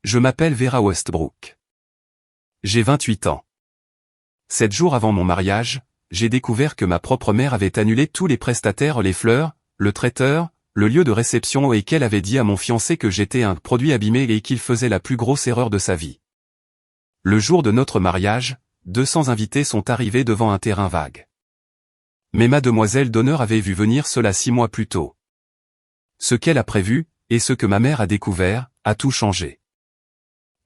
Je m'appelle Vera Westbrook. J'ai 28 ans. 7 jours avant mon mariage, j'ai découvert que ma propre mère avait annulé tous les prestataires, les fleurs, le traiteur, le lieu de réception et qu'elle avait dit à mon fiancé que j'étais un produit abîmé et qu'il faisait la plus grosse erreur de sa vie. Le jour de notre mariage, 200 invités sont arrivés devant un terrain vague. Mais mademoiselle d'honneur avait vu venir cela 6 mois plus tôt. Ce qu'elle a prévu, et ce que ma mère a découvert, a tout changé.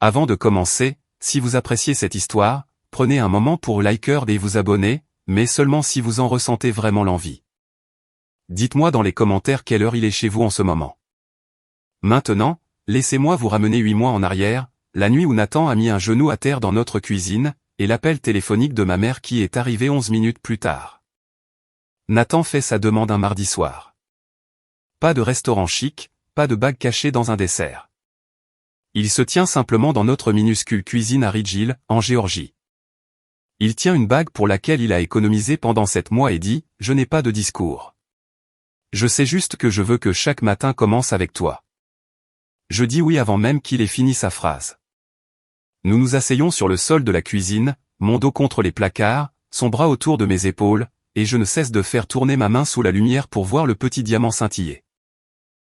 Avant de commencer, si vous appréciez cette histoire, prenez un moment pour liker et vous abonner, mais seulement si vous en ressentez vraiment l'envie. Dites-moi dans les commentaires quelle heure il est chez vous en ce moment. Maintenant, laissez-moi vous ramener 8 mois en arrière, la nuit où Nathan a mis un genou à terre dans notre cuisine, et l'appel téléphonique de ma mère qui est arrivé 11 minutes plus tard. Nathan fait sa demande un mardi soir. Pas de restaurant chic, pas de bague cachée dans un dessert. Il se tient simplement dans notre minuscule cuisine à Ridge Hill, en Géorgie. Il tient une bague pour laquelle il a économisé pendant 7 mois et dit « Je n'ai pas de discours. Je sais juste que je veux que chaque matin commence avec toi. » Je dis oui avant même qu'il ait fini sa phrase. Nous nous asseyons sur le sol de la cuisine, mon dos contre les placards, son bras autour de mes épaules, et je ne cesse de faire tourner ma main sous la lumière pour voir le petit diamant scintiller.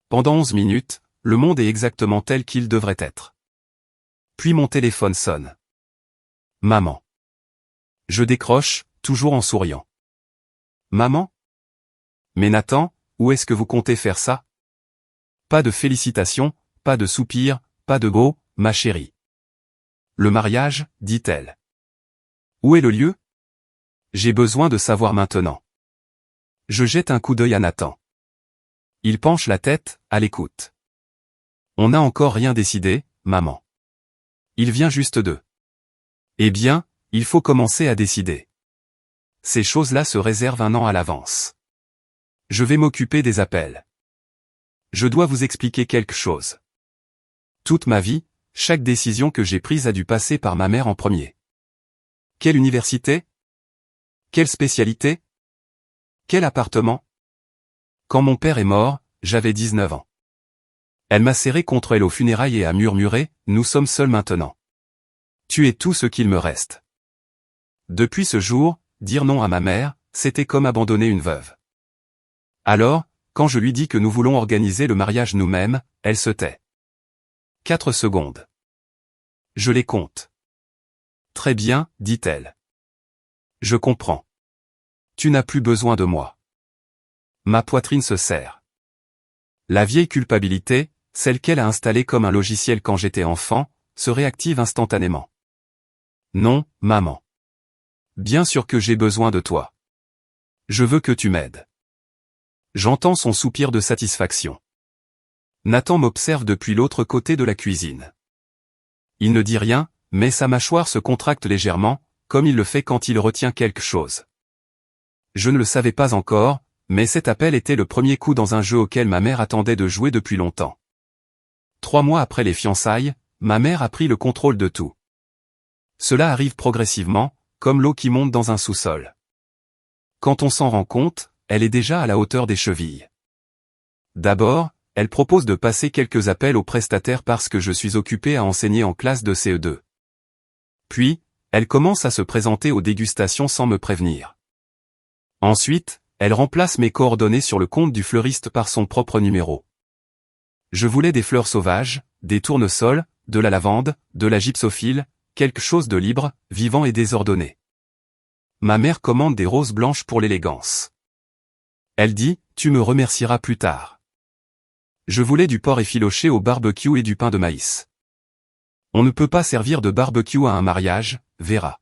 Pendant 11 minutes, le monde est exactement tel qu'il devrait être. Puis mon téléphone sonne. Maman. Je décroche, toujours en souriant. Maman? Mais Nathan, où est-ce que vous comptez faire ça? Pas de félicitations, pas de soupirs, pas de go, ma chérie. Le mariage, dit-elle. Où est le lieu? J'ai besoin de savoir maintenant. Je jette un coup d'œil à Nathan. Il penche la tête, à l'écoute. On n'a encore rien décidé, maman. Il vient juste de. Eh bien, il faut commencer à décider. Ces choses-là se réservent 1 an à l'avance. Je vais m'occuper des appels. Je dois vous expliquer quelque chose. Toute ma vie, chaque décision que j'ai prise a dû passer par ma mère en premier. Quelle université? Quelle spécialité? Quel appartement? Quand mon père est mort, j'avais 19 ans. Elle m'a serré contre elle aux funérailles et a murmuré, « Nous sommes seuls maintenant. Tu es tout ce qu'il me reste. » Depuis ce jour, dire non à ma mère, c'était comme abandonner une veuve. Alors, quand je lui dis que nous voulons organiser le mariage nous-mêmes, elle se tait. 4 secondes. Je les compte. Très bien, dit-elle. Je comprends. Tu n'as plus besoin de moi. Ma poitrine se serre. La vieille culpabilité, celle qu'elle a installée comme un logiciel quand j'étais enfant, se réactive instantanément. Non, maman. Bien sûr que j'ai besoin de toi. Je veux que tu m'aides. J'entends son soupir de satisfaction. Nathan m'observe depuis l'autre côté de la cuisine. Il ne dit rien, mais sa mâchoire se contracte légèrement, comme il le fait quand il retient quelque chose. Je ne le savais pas encore, mais cet appel était le premier coup dans un jeu auquel ma mère attendait de jouer depuis longtemps. 3 mois après les fiançailles, ma mère a pris le contrôle de tout. Cela arrive progressivement, comme l'eau qui monte dans un sous-sol. Quand on s'en rend compte, elle est déjà à la hauteur des chevilles. D'abord, elle propose de passer quelques appels aux prestataires parce que je suis occupé à enseigner en classe de CE2. Puis, elle commence à se présenter aux dégustations sans me prévenir. Ensuite, elle remplace mes coordonnées sur le compte du fleuriste par son propre numéro. Je voulais des fleurs sauvages, des tournesols, de la lavande, de la gypsophile, quelque chose de libre, vivant et désordonné. Ma mère commande des roses blanches pour l'élégance. Elle dit, tu me remercieras plus tard. Je voulais du porc effiloché au barbecue et du pain de maïs. On ne peut pas servir de barbecue à un mariage, Vera.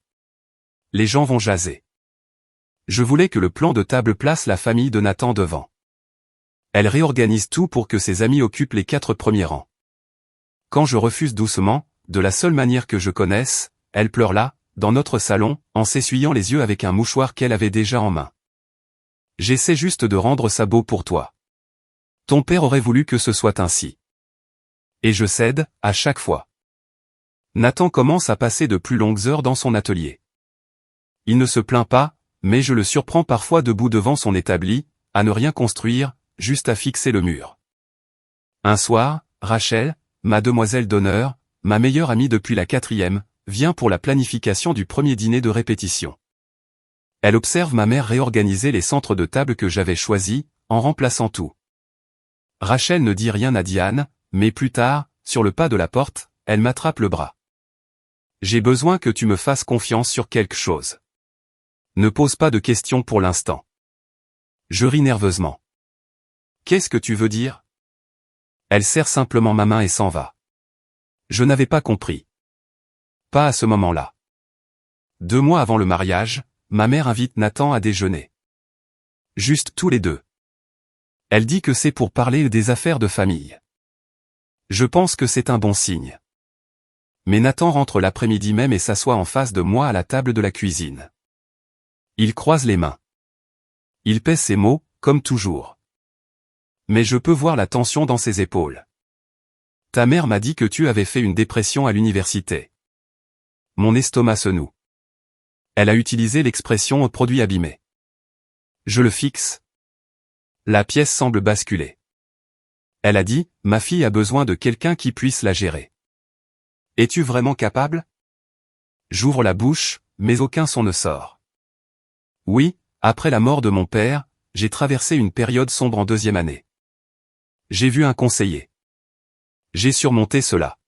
Les gens vont jaser. Je voulais que le plan de table place la famille de Nathan devant. Elle réorganise tout pour que ses amis occupent les 4 premiers rangs. Quand je refuse doucement, de la seule manière que je connaisse, elle pleure là, dans notre salon, en s'essuyant les yeux avec un mouchoir qu'elle avait déjà en main. J'essaie juste de rendre ça beau pour toi. Ton père aurait voulu que ce soit ainsi. Et je cède, à chaque fois. Nathan commence à passer de plus longues heures dans son atelier. Il ne se plaint pas, mais je le surprends parfois debout devant son établi, à ne rien construire, juste à fixer le mur. Un soir, Rachel, ma demoiselle d'honneur, ma meilleure amie depuis la 4e, vient pour la planification du premier dîner de répétition. Elle observe ma mère réorganiser les centres de table que j'avais choisis, en remplaçant tout. Rachel ne dit rien à Diane, mais plus tard, sur le pas de la porte, elle m'attrape le bras. J'ai besoin que tu me fasses confiance sur quelque chose. Ne pose pas de questions pour l'instant. Je ris nerveusement. Qu'est-ce que tu veux dire? Elle serre simplement ma main et s'en va. Je n'avais pas compris. Pas à ce moment-là. 2 mois avant le mariage, ma mère invite Nathan à déjeuner. Juste tous les deux. Elle dit que c'est pour parler des affaires de famille. Je pense que c'est un bon signe. Mais Nathan rentre l'après-midi même et s'assoit en face de moi à la table de la cuisine. Il croise les mains. Il pèse ses mots, comme toujours. Mais je peux voir la tension dans ses épaules. Ta mère m'a dit que tu avais fait une dépression à l'université. Mon estomac se noue. Elle a utilisé l'expression « produit abîmé ». Je le fixe. La pièce semble basculer. Elle a dit « Ma fille a besoin de quelqu'un qui puisse la gérer. Es-tu vraiment capable ?» J'ouvre la bouche, mais aucun son ne sort. Oui, après la mort de mon père, j'ai traversé une période sombre en 2e année. J'ai vu un conseiller. J'ai surmonté cela.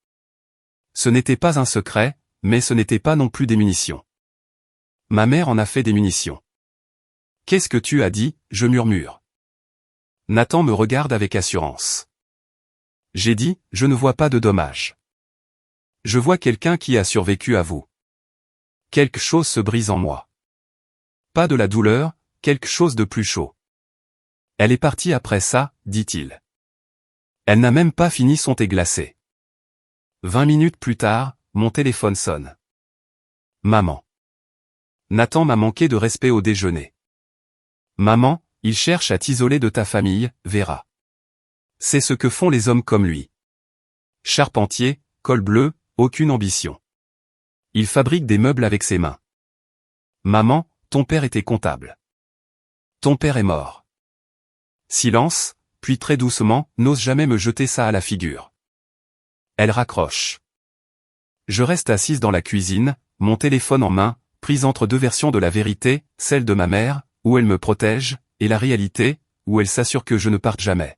Ce n'était pas un secret, mais ce n'était pas non plus des munitions. Ma mère en a fait des munitions. Qu'est-ce que tu as dit, je murmure. Nathan me regarde avec assurance. J'ai dit, je ne vois pas de dommages. Je vois quelqu'un qui a survécu à vous. Quelque chose se brise en moi. Pas de la douleur, quelque chose de plus chaud. Elle est partie après ça, dit-il. Elle n'a même pas fini son thé glacé. 20 minutes plus tard, mon téléphone sonne. Maman. Nathan m'a manqué de respect au déjeuner. Maman, il cherche à t'isoler de ta famille, Vera. C'est ce que font les hommes comme lui. Charpentier, col bleu, aucune ambition. Il fabrique des meubles avec ses mains. Maman, ton père était comptable. Ton père est mort. Silence, puis très doucement, n'ose jamais me jeter ça à la figure. Elle raccroche. Je reste assise dans la cuisine, mon téléphone en main, prise entre 2 versions de la vérité, celle de ma mère, où elle me protège, et la réalité, où elle s'assure que je ne parte jamais.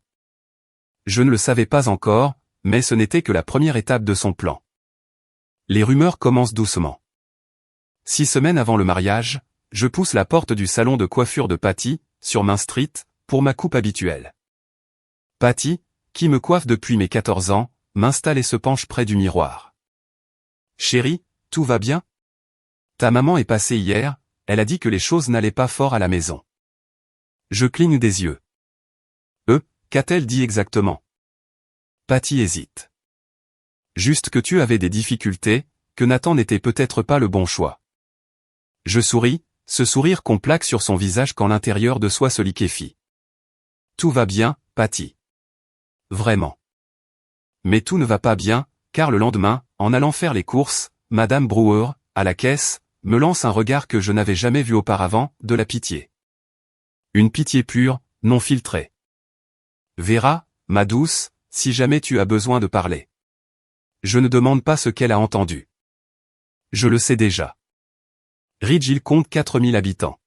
Je ne le savais pas encore, mais ce n'était que la première étape de son plan. Les rumeurs commencent doucement. 6 semaines avant le mariage, je pousse la porte du salon de coiffure de Patty, sur Main Street, pour ma coupe habituelle. Patty, qui me coiffe depuis mes 14 ans, m'installe et se penche près du miroir. Chérie, tout va bien? Ta maman est passée hier, elle a dit que les choses n'allaient pas fort à la maison. Je cligne des yeux. Qu'a-t-elle dit exactement? Patty hésite. Juste que tu avais des difficultés, que Nathan n'était peut-être pas le bon choix. Je souris, ce sourire qu'on plaque sur son visage quand l'intérieur de soi se liquéfie. Tout va bien, Patty. Vraiment. Mais tout ne va pas bien, car le lendemain, en allant faire les courses, Madame Brewer, à la caisse, me lance un regard que je n'avais jamais vu auparavant, de la pitié. Une pitié pure, non filtrée. Vera, ma douce, si jamais tu as besoin de parler. Je ne demande pas ce qu'elle a entendu. Je le sais déjà. Ridge Hill compte 4000 habitants.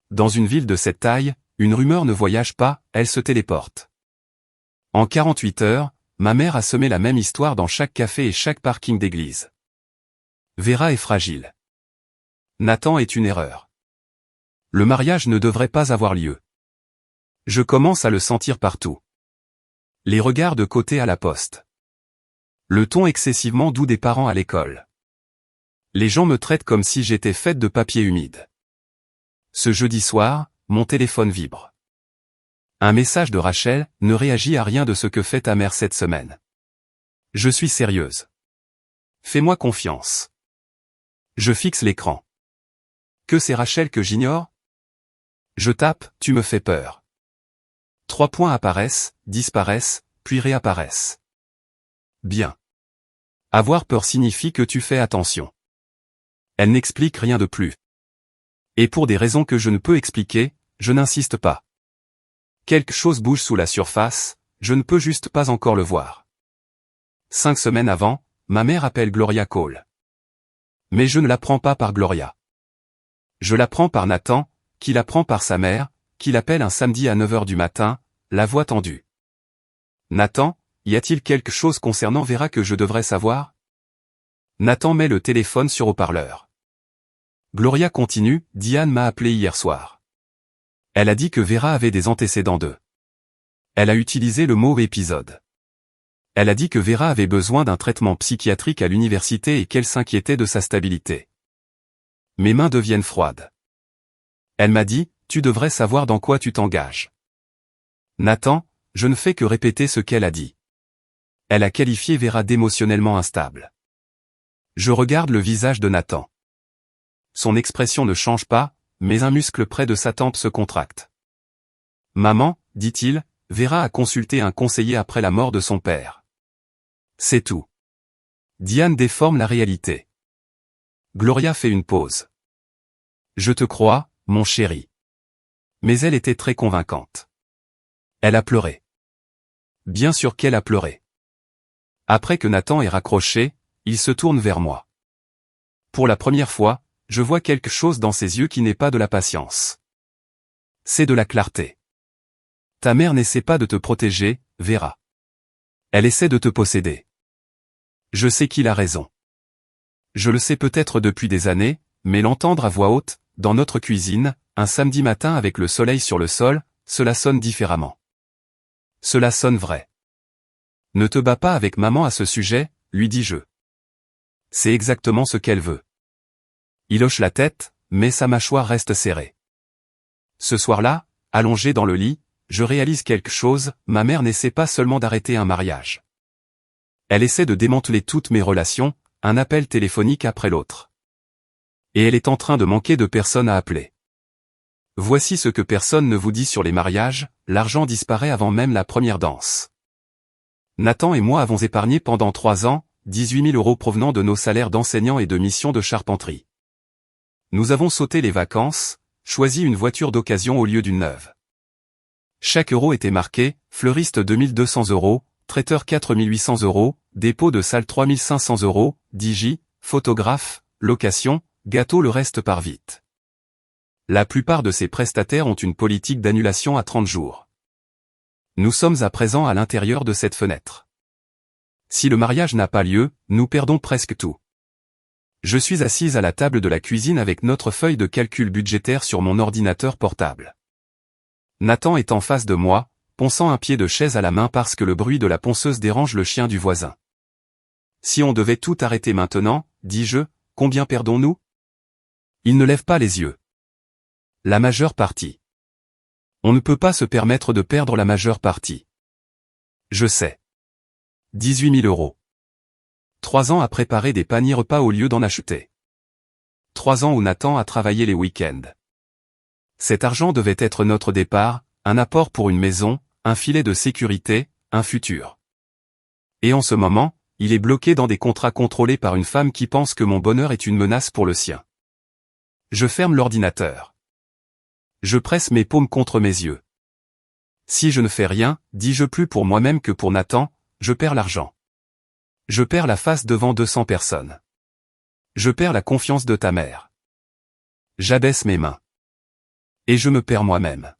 Dans une ville de cette taille, une rumeur ne voyage pas, elle se téléporte. En 48 heures, ma mère a semé la même histoire dans chaque café et chaque parking d'église. Vera est fragile. Nathan est une erreur. Le mariage ne devrait pas avoir lieu. Je commence à le sentir partout. Les regards de côté à la poste. Le ton excessivement doux des parents à l'école. Les gens me traitent comme si j'étais faite de papier humide. Ce jeudi soir, mon téléphone vibre. Un message de Rachel ne réagit à rien de ce que fait ta mère cette semaine. Je suis sérieuse. Fais-moi confiance. Je fixe l'écran. Que c'est Rachel que j'ignore? Je tape, tu me fais peur. 3 points apparaissent, disparaissent, puis réapparaissent. Bien. Avoir peur signifie que tu fais attention. Elle n'explique rien de plus. Et pour des raisons que je ne peux expliquer, je n'insiste pas. Quelque chose bouge sous la surface, je ne peux juste pas encore le voir. 5 semaines avant, ma mère appelle Gloria Cole. Mais je ne la prends pas par Gloria. Je la prends par Nathan, qui la prend par sa mère, qui l'appelle un samedi à 9 h du matin, la voix tendue. Nathan, y a-t-il quelque chose concernant Vera que je devrais savoir? Nathan met le téléphone sur haut-parleur. Gloria continue, Diane m'a appelé hier soir. Elle a dit que Vera avait des antécédents de. Elle a utilisé le mot épisode. Elle a dit que Vera avait besoin d'un traitement psychiatrique à l'université et qu'elle s'inquiétait de sa stabilité. Mes mains deviennent froides. Elle m'a dit, tu devrais savoir dans quoi tu t'engages. Nathan, je ne fais que répéter ce qu'elle a dit. Elle a qualifié Vera d'émotionnellement instable. Je regarde le visage de Nathan. Son expression ne change pas, mais un muscle près de sa tempe se contracte. Maman, dit-il, Vera a consulté un conseiller après la mort de son père. C'est tout. Diane déforme la réalité. Gloria fait une pause. Je te crois, mon chéri. Mais elle était très convaincante. Elle a pleuré. Bien sûr qu'elle a pleuré. Après que Nathan ait raccroché, il se tourne vers moi. Pour la première fois, je vois quelque chose dans ses yeux qui n'est pas de la patience. C'est de la clarté. Ta mère n'essaie pas de te protéger, Vera. Elle essaie de te posséder. Je sais qu'il a raison. Je le sais peut-être depuis des années, mais l'entendre à voix haute, dans notre cuisine, un samedi matin avec le soleil sur le sol, cela sonne différemment. Cela sonne vrai. Ne te bats pas avec maman à ce sujet, lui dis-je. C'est exactement ce qu'elle veut. Il hoche la tête, mais sa mâchoire reste serrée. Ce soir-là, allongé dans le lit, je réalise quelque chose, ma mère n'essaie pas seulement d'arrêter un mariage. Elle essaie de démanteler toutes mes relations, un appel téléphonique après l'autre. Et elle est en train de manquer de personnes à appeler. Voici ce que personne ne vous dit sur les mariages, l'argent disparaît avant même la première danse. Nathan et moi avons épargné pendant 3 ans, 18 000 € provenant de nos salaires d'enseignants et de missions de charpenterie. Nous avons sauté les vacances, choisi une voiture d'occasion au lieu d'une neuve. Chaque euro était marqué, fleuriste 2200 €, traiteur 4800 €, dépôt de salle 3500 €, digi, photographe, location, gâteau le reste part vite. La plupart de ces prestataires ont une politique d'annulation à 30 jours. Nous sommes à présent à l'intérieur de cette fenêtre. Si le mariage n'a pas lieu, nous perdons presque tout. Je suis assise à la table de la cuisine avec notre feuille de calcul budgétaire sur mon ordinateur portable. Nathan est en face de moi, ponçant un pied de chaise à la main parce que le bruit de la ponceuse dérange le chien du voisin. Si on devait tout arrêter maintenant, dis-je, combien perdons-nous? Il ne lève pas les yeux. La majeure partie. On ne peut pas se permettre de perdre la majeure partie. Je sais. 18 000 €. 3 ans à préparer des paniers repas au lieu d'en acheter. 3 ans où Nathan a travaillé les week-ends. Cet argent devait être notre départ, un apport pour une maison, un filet de sécurité, un futur. Et en ce moment, il est bloqué dans des contrats contrôlés par une femme qui pense que mon bonheur est une menace pour le sien. Je ferme l'ordinateur. Je presse mes paumes contre mes yeux. Si je ne fais rien, dis-je plus pour moi-même que pour Nathan, je perds l'argent. Je perds la face devant 200 personnes. Je perds la confiance de ta mère. J'abaisse mes mains. Et je me perds moi-même.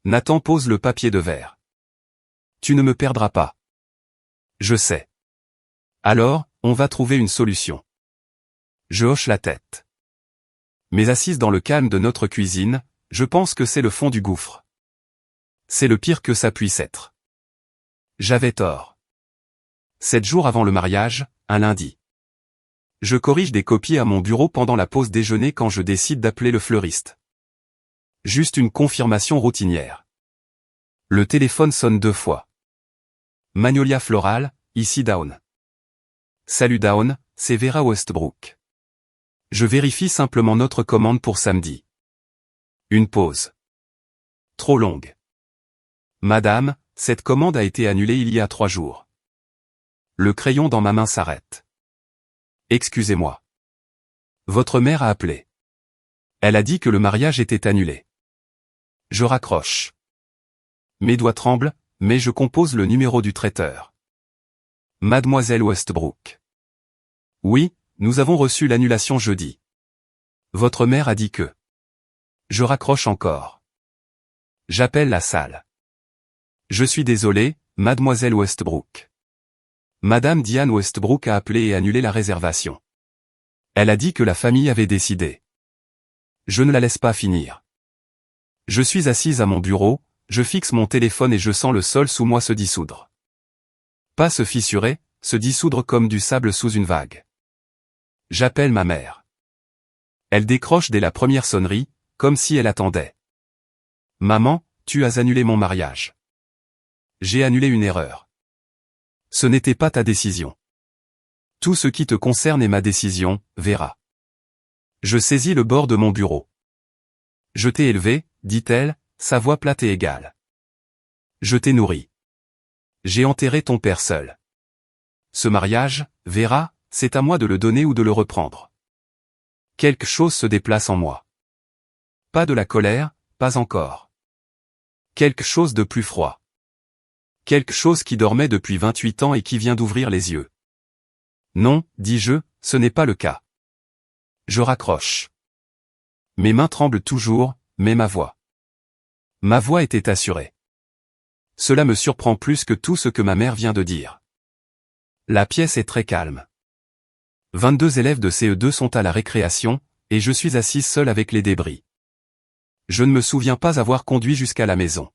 Nathan pose le papier de verre. Tu ne me perdras pas. Je sais. Alors, on va trouver une solution. Je hoche la tête. Mais assise dans le calme de notre cuisine, je pense que c'est le fond du gouffre. C'est le pire que ça puisse être. J'avais tort. 7 jours avant le mariage, un lundi. Je corrige des copies à mon bureau pendant la pause déjeuner quand je décide d'appeler le fleuriste. Juste une confirmation routinière. Le téléphone sonne 2 fois. Magnolia Floral, ici Dawn. Salut Dawn, c'est Vera Westbrook. Je vérifie simplement notre commande pour samedi. Une pause. Trop longue. Madame, cette commande a été annulée il y a 3 jours. Le crayon dans ma main s'arrête. Excusez-moi. Votre mère a appelé. Elle a dit que le mariage était annulé. Je raccroche. Mes doigts tremblent, mais je compose le numéro du traiteur. Mademoiselle Westbrook. Oui, nous avons reçu l'annulation jeudi. Votre mère a dit que... Je raccroche encore. J'appelle la salle. Je suis désolé, Mademoiselle Westbrook. Madame Diane Westbrook a appelé et annulé la réservation. Elle a dit que la famille avait décidé. Je ne la laisse pas finir. Je suis assise à mon bureau, je fixe mon téléphone et je sens le sol sous moi se dissoudre. Pas se fissurer, se dissoudre comme du sable sous une vague. J'appelle ma mère. Elle décroche dès la première sonnerie, comme si elle attendait. Maman, tu as annulé mon mariage. J'ai annulé une erreur. Ce n'était pas ta décision. Tout ce qui te concerne est ma décision, Vera. Je saisis le bord de mon bureau. Je t'ai élevé, dit-elle, sa voix plate et égale. Je t'ai nourri. J'ai enterré ton père seul. Ce mariage, Vera, c'est à moi de le donner ou de le reprendre. Quelque chose se déplace en moi. Pas de la colère, pas encore. Quelque chose de plus froid. Quelque chose qui dormait depuis 28 ans et qui vient d'ouvrir les yeux. Non, dis-je, ce n'est pas le cas. Je raccroche. Mes mains tremblent toujours, mais ma voix. Ma voix était assurée. Cela me surprend plus que tout ce que ma mère vient de dire. La pièce est très calme. 22 élèves de CE2 sont à la récréation, et je suis assise seule avec les débris. Je ne me souviens pas avoir conduit jusqu'à la maison.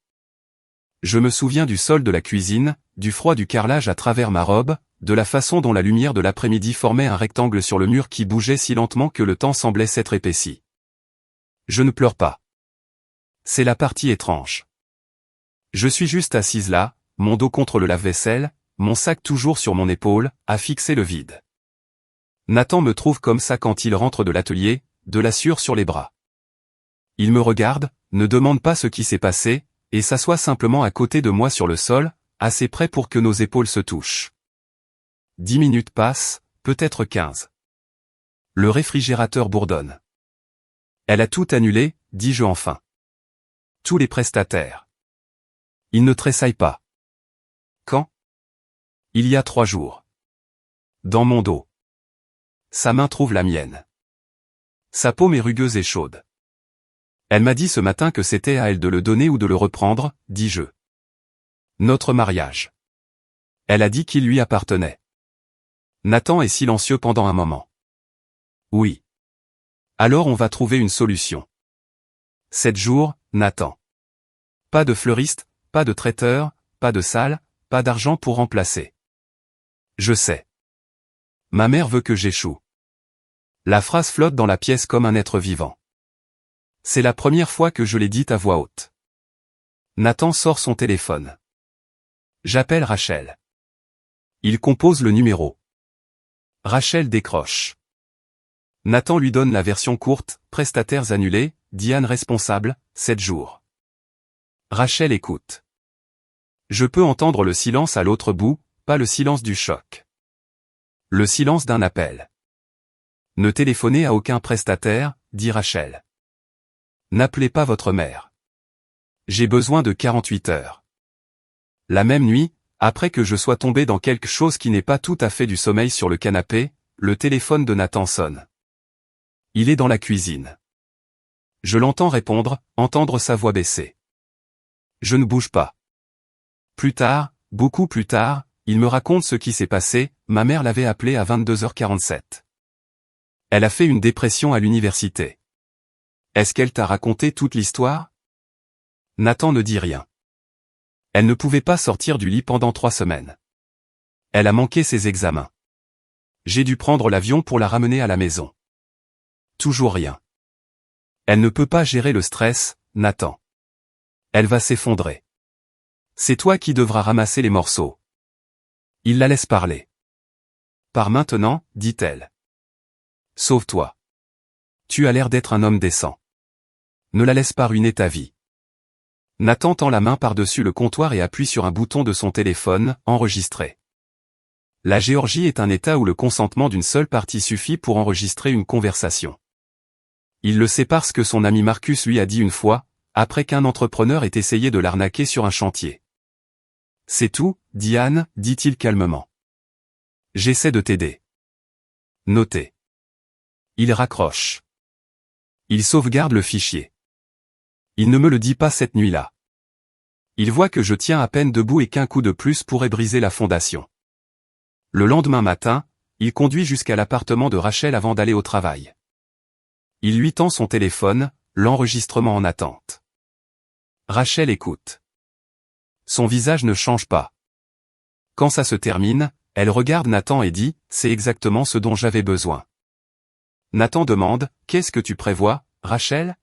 Je me souviens du sol de la cuisine, du froid du carrelage à travers ma robe, de la façon dont la lumière de l'après-midi formait un rectangle sur le mur qui bougeait si lentement que le temps semblait s'être épaissi. Je ne pleure pas. C'est la partie étrange. Je suis juste assise là, mon dos contre le lave-vaisselle, mon sac toujours sur mon épaule, à fixer le vide. Nathan me trouve comme ça quand il rentre de l'atelier, de la sueur sur les bras. Il me regarde, ne demande pas ce qui s'est passé, et s'assoit simplement à côté de moi sur le sol, assez près pour que nos épaules se touchent. 10 minutes passent, peut-être 15. Le réfrigérateur bourdonne. Elle a tout annulé, dis-je enfin. Tous les prestataires. Ils ne tressaillent pas. Quand? Il y a 3 jours. Dans mon dos. Sa main trouve la mienne. Sa paume est rugueuse et chaude. Elle m'a dit ce matin que c'était à elle de le donner ou de le reprendre, dis-je. Notre mariage. Elle a dit qu'il lui appartenait. Nathan est silencieux pendant un moment. Oui. Alors on va trouver une solution. 7 jours, Nathan. Pas de fleuriste, pas de traiteur, pas de salle, pas d'argent pour remplacer. Je sais. Ma mère veut que j'échoue. La phrase flotte dans la pièce comme un être vivant. C'est la première fois que je l'ai dite à voix haute. Nathan sort son téléphone. J'appelle Rachel. Il compose le numéro. Rachel décroche. Nathan lui donne la version courte, prestataires annulés, Diane responsable, 7 jours. Rachel écoute. Je peux entendre le silence à l'autre bout, pas le silence du choc. Le silence d'un appel. Ne téléphonez à aucun prestataire, dit Rachel. N'appelez pas votre mère. J'ai besoin de 48 heures. La même nuit, après que je sois tombé dans quelque chose qui n'est pas tout à fait du sommeil sur le canapé, le téléphone de Nathan sonne. Il est dans la cuisine. Je l'entends répondre, entendre sa voix baisser. Je ne bouge pas. Plus tard, beaucoup plus tard, il me raconte ce qui s'est passé, ma mère l'avait appelé à 22h47. Elle a fait une dépression à l'université. Est-ce qu'elle t'a raconté toute l'histoire? Nathan ne dit rien. Elle ne pouvait pas sortir du lit pendant 3 semaines. Elle a manqué ses examens. J'ai dû prendre l'avion pour la ramener à la maison. Toujours rien. Elle ne peut pas gérer le stress, Nathan. Elle va s'effondrer. C'est toi qui devras ramasser les morceaux. Il la laisse parler. Par maintenant, dit-elle. Sauve-toi. Tu as l'air d'être un homme décent. Ne la laisse pas ruiner ta vie. Nathan tend la main par-dessus le comptoir et appuie sur un bouton de son téléphone, enregistré. La Géorgie est un État où le consentement d'une seule partie suffit pour enregistrer une conversation. Il le sait parce que son ami Marcus lui a dit une fois, après qu'un entrepreneur ait essayé de l'arnaquer sur un chantier. C'est tout, Diane, dit-il calmement. J'essaie de t'aider. Notez. Il raccroche. Il sauvegarde le fichier. Il ne me le dit pas cette nuit-là. Il voit que je tiens à peine debout et qu'un coup de plus pourrait briser la fondation. Le lendemain matin, il conduit jusqu'à l'appartement de Rachel avant d'aller au travail. Il lui tend son téléphone, l'enregistrement en attente. Rachel écoute. Son visage ne change pas. Quand ça se termine, elle regarde Nathan et dit « C'est exactement ce dont j'avais besoin ». Nathan demande « Qu'est-ce que tu prévois, Rachel ?»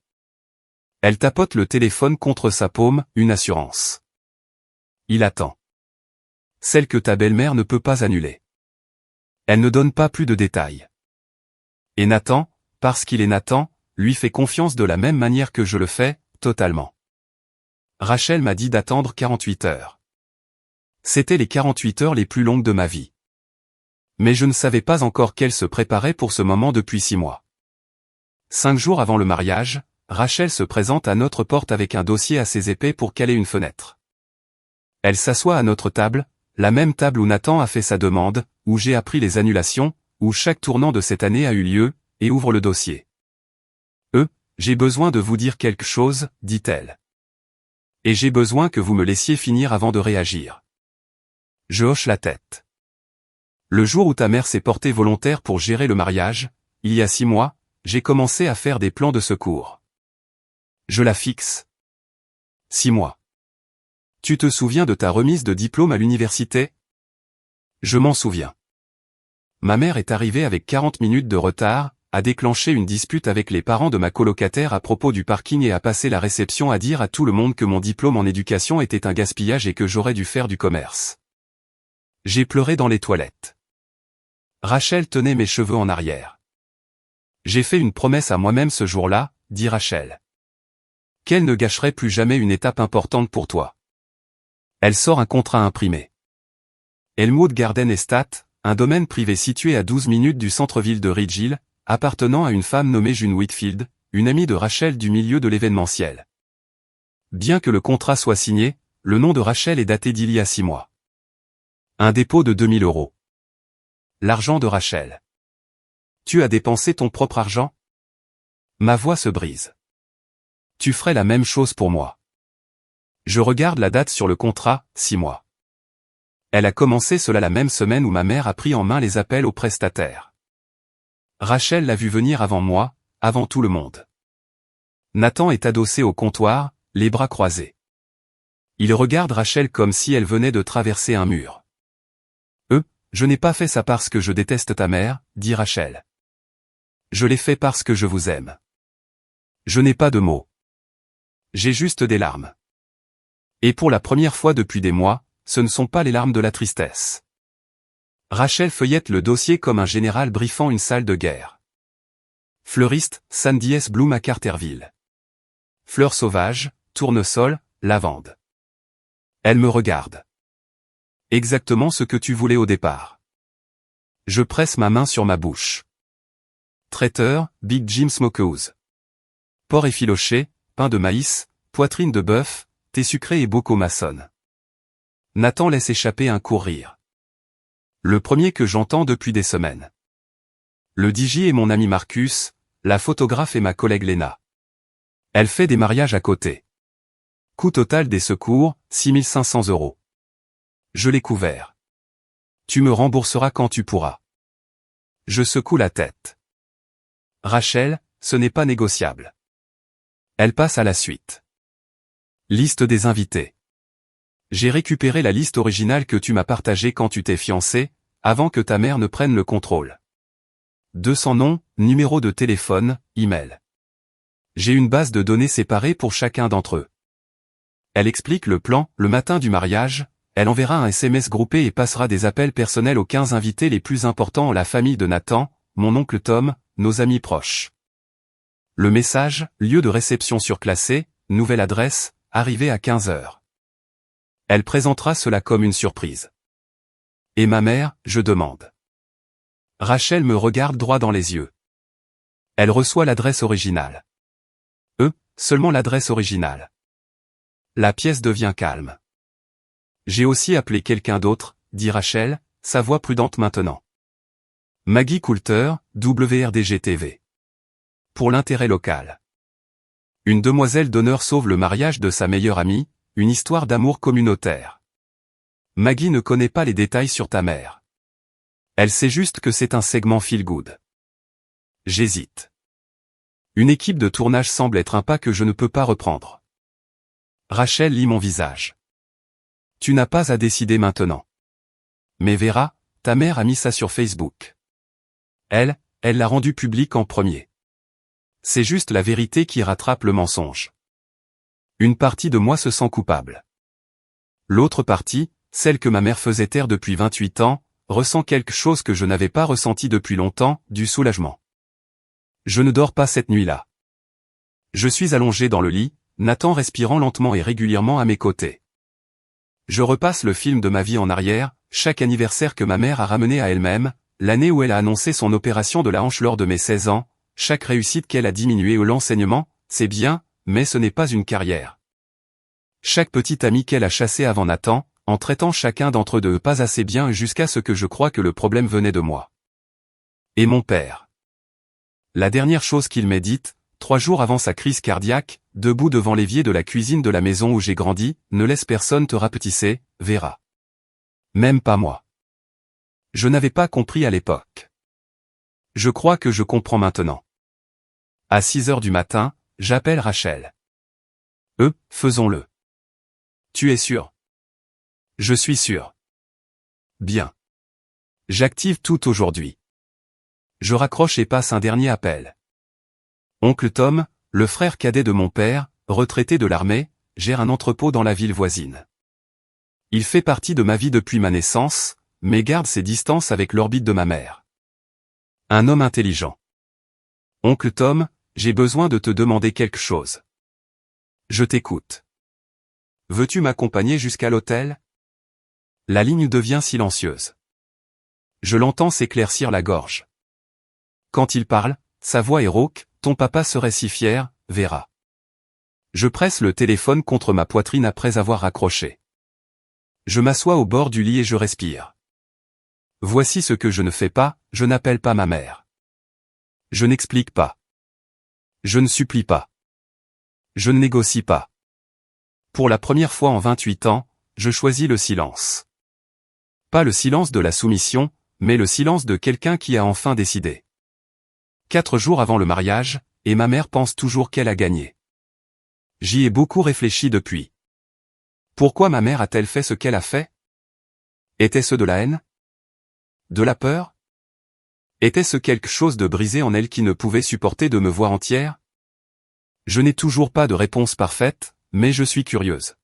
Elle tapote le téléphone contre sa paume, une assurance. Il attend. Celle que ta belle-mère ne peut pas annuler. Elle ne donne pas plus de détails. Et Nathan, parce qu'il est Nathan, lui fait confiance de la même manière que je le fais, totalement. Rachel m'a dit d'attendre 48 heures. C'était les 48 heures les plus longues de ma vie. Mais je ne savais pas encore qu'elle se préparait pour ce moment depuis 6 mois. 5 jours avant le mariage, Rachel se présente à notre porte avec un dossier assez épais pour caler une fenêtre. Elle s'assoit à notre table, la même table où Nathan a fait sa demande, où j'ai appris les annulations, où chaque tournant de cette année a eu lieu, et ouvre le dossier. J'ai besoin de vous dire quelque chose, dit-elle. Et j'ai besoin que vous me laissiez finir avant de réagir. Je hoche la tête. Le jour où ta mère s'est portée volontaire pour gérer le mariage, il y a 6 mois, j'ai commencé à faire des plans de secours. Je la fixe. 6 mois. Tu te souviens de ta remise de diplôme à l'université? Je m'en souviens. Ma mère est arrivée avec 40 minutes de retard, a déclenché une dispute avec les parents de ma colocataire à propos du parking et a passé la réception à dire à tout le monde que mon diplôme en éducation était un gaspillage et que j'aurais dû faire du commerce. J'ai pleuré dans les toilettes. Rachel tenait mes cheveux en arrière. J'ai fait une promesse à moi-même ce jour-là, dit Rachel. Qu'elle ne gâcherait plus jamais une étape importante pour toi. Elle sort un contrat imprimé. Elmwood Garden Estate, un domaine privé situé à 12 minutes du centre-ville de Ridge Hill, appartenant à une femme nommée June Whitfield, une amie de Rachel du milieu de l'événementiel. Bien que le contrat soit signé, le nom de Rachel est daté d'il y a 6 mois. Un dépôt de 2000 €. L'argent de Rachel. Tu as dépensé ton propre argent? Ma voix se brise. Tu ferais la même chose pour moi. Je regarde la date sur le contrat, 6 mois. Elle a commencé cela la même semaine où ma mère a pris en main les appels aux prestataires. Rachel l'a vu venir avant moi, avant tout le monde. Nathan est adossé au comptoir, les bras croisés. Il regarde Rachel comme si elle venait de traverser un mur. Je n'ai pas fait ça parce que je déteste ta mère, dit Rachel. Je l'ai fait parce que je vous aime. Je n'ai pas de mots. J'ai juste des larmes. Et pour la première fois depuis des mois, ce ne sont pas les larmes de la tristesse. Rachel feuillette le dossier comme un général briefant une salle de guerre. Fleuriste, Sandy S. Bloom à Carterville. Fleurs sauvages, tournesol, lavande. Elle me regarde. Exactement ce que tu voulais au départ. Je presse ma main sur ma bouche. Traiteur, Big Jim Smokehouse. Porc effiloché, pain de maïs, poitrine de bœuf, thé sucré et bocaux maçon. Nathan laisse échapper un court rire. Le premier que j'entends depuis des semaines. Le DJ est mon ami Marcus, la photographe est ma collègue Lena. Elle fait des mariages à côté. Coût total des secours, 6 500 €. Je l'ai couvert. Tu me rembourseras quand tu pourras. Je secoue la tête. Rachel, ce n'est pas négociable. Elle passe à la suite. Liste des invités. J'ai récupéré la liste originale que tu m'as partagée quand tu t'es fiancé, avant que ta mère ne prenne le contrôle. 200 noms, numéros de téléphone, email. J'ai une base de données séparée pour chacun d'entre eux. Elle explique le plan, le matin du mariage, elle enverra un SMS groupé et passera des appels personnels aux 15 invités les plus importants, la famille de Nathan, mon oncle Tom, nos amis proches. Le message, lieu de réception surclassé, nouvelle adresse, arrivée à 15 heures. Elle présentera cela comme une surprise. Et ma mère, je demande. Rachel me regarde droit dans les yeux. Elle reçoit l'adresse originale. Seulement l'adresse originale. La pièce devient calme. J'ai aussi appelé quelqu'un d'autre, dit Rachel, sa voix prudente maintenant. Maggie Coulter, WRDG-TV. Pour l'intérêt local. Une demoiselle d'honneur sauve le mariage de sa meilleure amie, une histoire d'amour communautaire. Maggie ne connaît pas les détails sur ta mère. Elle sait juste que c'est un segment feel good. J'hésite. Une équipe de tournage semble être un pas que je ne peux pas reprendre. Rachel lit mon visage. Tu n'as pas à décider maintenant. Mais Vera, ta mère a mis ça sur Facebook. Elle l'a rendu public en premier. C'est juste la vérité qui rattrape le mensonge. Une partie de moi se sent coupable. L'autre partie, celle que ma mère faisait taire depuis 28 ans, ressent quelque chose que je n'avais pas ressenti depuis longtemps, du soulagement. Je ne dors pas cette nuit-là. Je suis allongé dans le lit, Nathan respirant lentement et régulièrement à mes côtés. Je repasse le film de ma vie en arrière, chaque anniversaire que ma mère a ramené à elle-même, l'année où elle a annoncé son opération de la hanche lors de mes 16 ans, chaque réussite qu'elle a diminuée ou l'enseignement, c'est bien, mais ce n'est pas une carrière. Chaque petit ami qu'elle a chassé avant Nathan, en traitant chacun d'entre eux de pas assez bien jusqu'à ce que je croie que le problème venait de moi. Et mon père. La dernière chose qu'il m'ait dite, 3 jours avant sa crise cardiaque, debout devant l'évier de la cuisine de la maison où j'ai grandi, ne laisse personne te rapetisser, Vera. Même pas moi. Je n'avais pas compris à l'époque. Je crois que je comprends maintenant. À 6 heures du matin, j'appelle Rachel. Faisons-le. Tu es sûr? Je suis sûr. Bien. J'active tout aujourd'hui. Je raccroche et passe un dernier appel. Oncle Tom, le frère cadet de mon père, retraité de l'armée, gère un entrepôt dans la ville voisine. Il fait partie de ma vie depuis ma naissance, mais garde ses distances avec l'orbite de ma mère. Un homme intelligent. Oncle Tom, j'ai besoin de te demander quelque chose. Je t'écoute. Veux-tu m'accompagner jusqu'à l'hôtel? La ligne devient silencieuse. Je l'entends s'éclaircir la gorge. Quand il parle, sa voix est rauque, ton papa serait si fier, Vera. Je presse le téléphone contre ma poitrine après avoir raccroché. Je m'assois au bord du lit et je respire. Voici ce que je ne fais pas, je n'appelle pas ma mère. Je n'explique pas. Je ne supplie pas. Je ne négocie pas. Pour la première fois en 28 ans, je choisis le silence. Pas le silence de la soumission, mais le silence de quelqu'un qui a enfin décidé. 4 jours avant le mariage, et ma mère pense toujours qu'elle a gagné. J'y ai beaucoup réfléchi depuis. Pourquoi ma mère a-t-elle fait ce qu'elle a fait? Était-ce de la haine? De la peur? Était-ce quelque chose de brisé en elle qui ne pouvait supporter de me voir entière? Je n'ai toujours pas de réponse parfaite, mais je suis curieuse.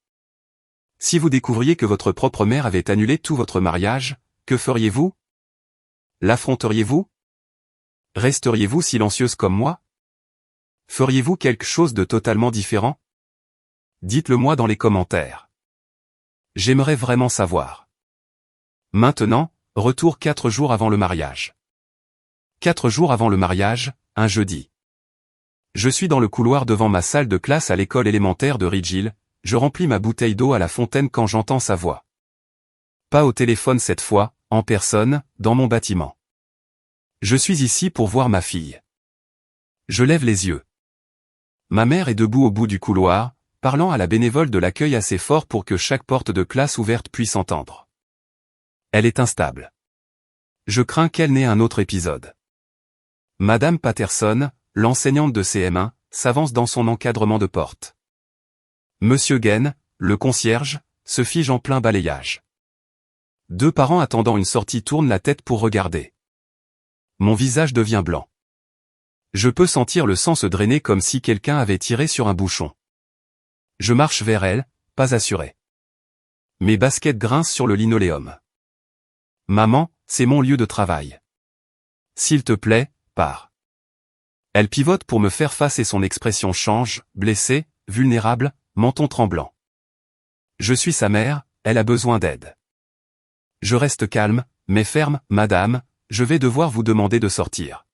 Si vous découvriez que votre propre mère avait annulé tout votre mariage, que feriez-vous? L'affronteriez-vous? Resteriez-vous silencieuse comme moi? Feriez-vous quelque chose de totalement différent? Dites-le moi dans les commentaires. J'aimerais vraiment savoir. Maintenant, retour 4 jours avant le mariage. 4 jours avant le mariage, un jeudi. Je suis dans le couloir devant ma salle de classe à l'école élémentaire de Ridge Hill, je remplis ma bouteille d'eau à la fontaine quand j'entends sa voix. Pas au téléphone cette fois, en personne, dans mon bâtiment. Je suis ici pour voir ma fille. Je lève les yeux. Ma mère est debout au bout du couloir, parlant à la bénévole de l'accueil assez fort pour que chaque porte de classe ouverte puisse entendre. Elle est instable. Je crains qu'elle n'ait un autre épisode. Madame Patterson, l'enseignante de CM1, s'avance dans son encadrement de porte. Monsieur Gaines, le concierge, se fige en plein balayage. 2 parents attendant une sortie tournent la tête pour regarder. Mon visage devient blanc. Je peux sentir le sang se drainer comme si quelqu'un avait tiré sur un bouchon. Je marche vers elle, pas assuré. Mes baskets grincent sur le linoléum. Maman, c'est mon lieu de travail. S'il te plaît, pars. Elle pivote pour me faire face et son expression change, blessée, vulnérable, menton tremblant. Je suis sa mère, elle a besoin d'aide. Je reste calme, mais ferme, madame, je vais devoir vous demander de sortir.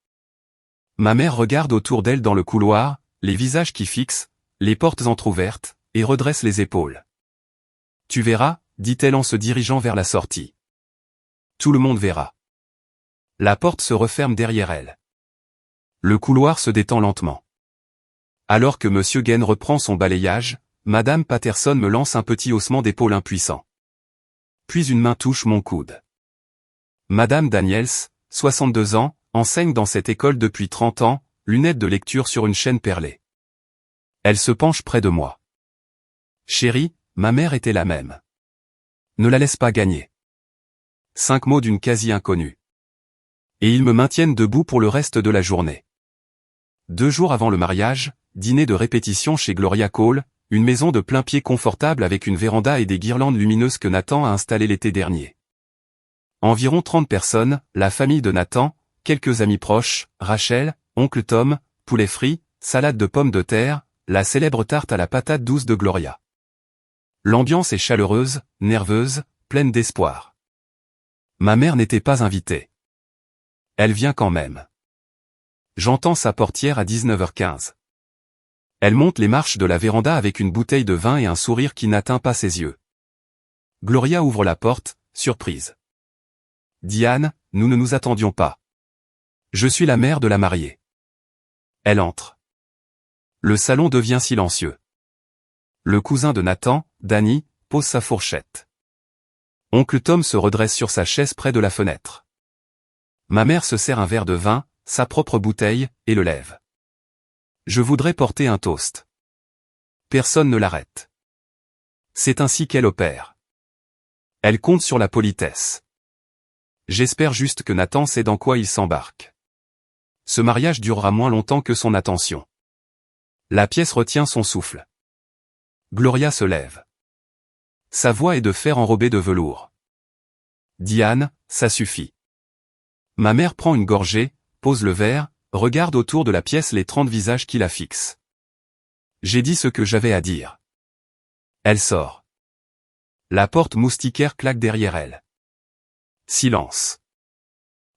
Ma mère regarde autour d'elle dans le couloir, les visages qui fixent, les portes entr'ouvertes, et redresse les épaules. Tu verras, dit-elle en se dirigeant vers la sortie. Tout le monde verra. La porte se referme derrière elle. Le couloir se détend lentement. Alors que Monsieur Gain reprend son balayage, Madame Patterson me lance un petit haussement d'épaule impuissant. Puis une main touche mon coude. Madame Daniels, 62 ans, enseigne dans cette école depuis 30 ans, lunettes de lecture sur une chaîne perlée. Elle se penche près de moi. Chérie, ma mère était la même. Ne la laisse pas gagner. 5 mots d'une quasi-inconnue. Et ils me maintiennent debout pour le reste de la journée. 2 jours avant le mariage, dîner de répétition chez Gloria Cole, une maison de plain-pied confortable avec une véranda et des guirlandes lumineuses que Nathan a installées l'été dernier. Environ 30 personnes, la famille de Nathan, quelques amis proches, Rachel, oncle Tom, poulet frit, salade de pommes de terre, la célèbre tarte à la patate douce de Gloria. L'ambiance est chaleureuse, nerveuse, pleine d'espoir. Ma mère n'était pas invitée. Elle vient quand même. J'entends sa portière à 19h15. Elle monte les marches de la véranda avec une bouteille de vin et un sourire qui n'atteint pas ses yeux. Gloria ouvre la porte, surprise. Diane, nous ne nous attendions pas. Je suis la mère de la mariée. Elle entre. Le salon devient silencieux. Le cousin de Nathan, Danny, pose sa fourchette. Oncle Tom se redresse sur sa chaise près de la fenêtre. Ma mère se sert un verre de vin, sa propre bouteille, et le lève. Je voudrais porter un toast. Personne ne l'arrête. C'est ainsi qu'elle opère. Elle compte sur la politesse. J'espère juste que Nathan sait dans quoi il s'embarque. Ce mariage durera moins longtemps que son attention. La pièce retient son souffle. Gloria se lève. Sa voix est de fer enrobé de velours. Diane, ça suffit. Ma mère prend une gorgée, pose le verre, regarde autour de la pièce les 30 visages qui la fixent. J'ai dit ce que j'avais à dire. Elle sort. La porte moustiquaire claque derrière elle. Silence.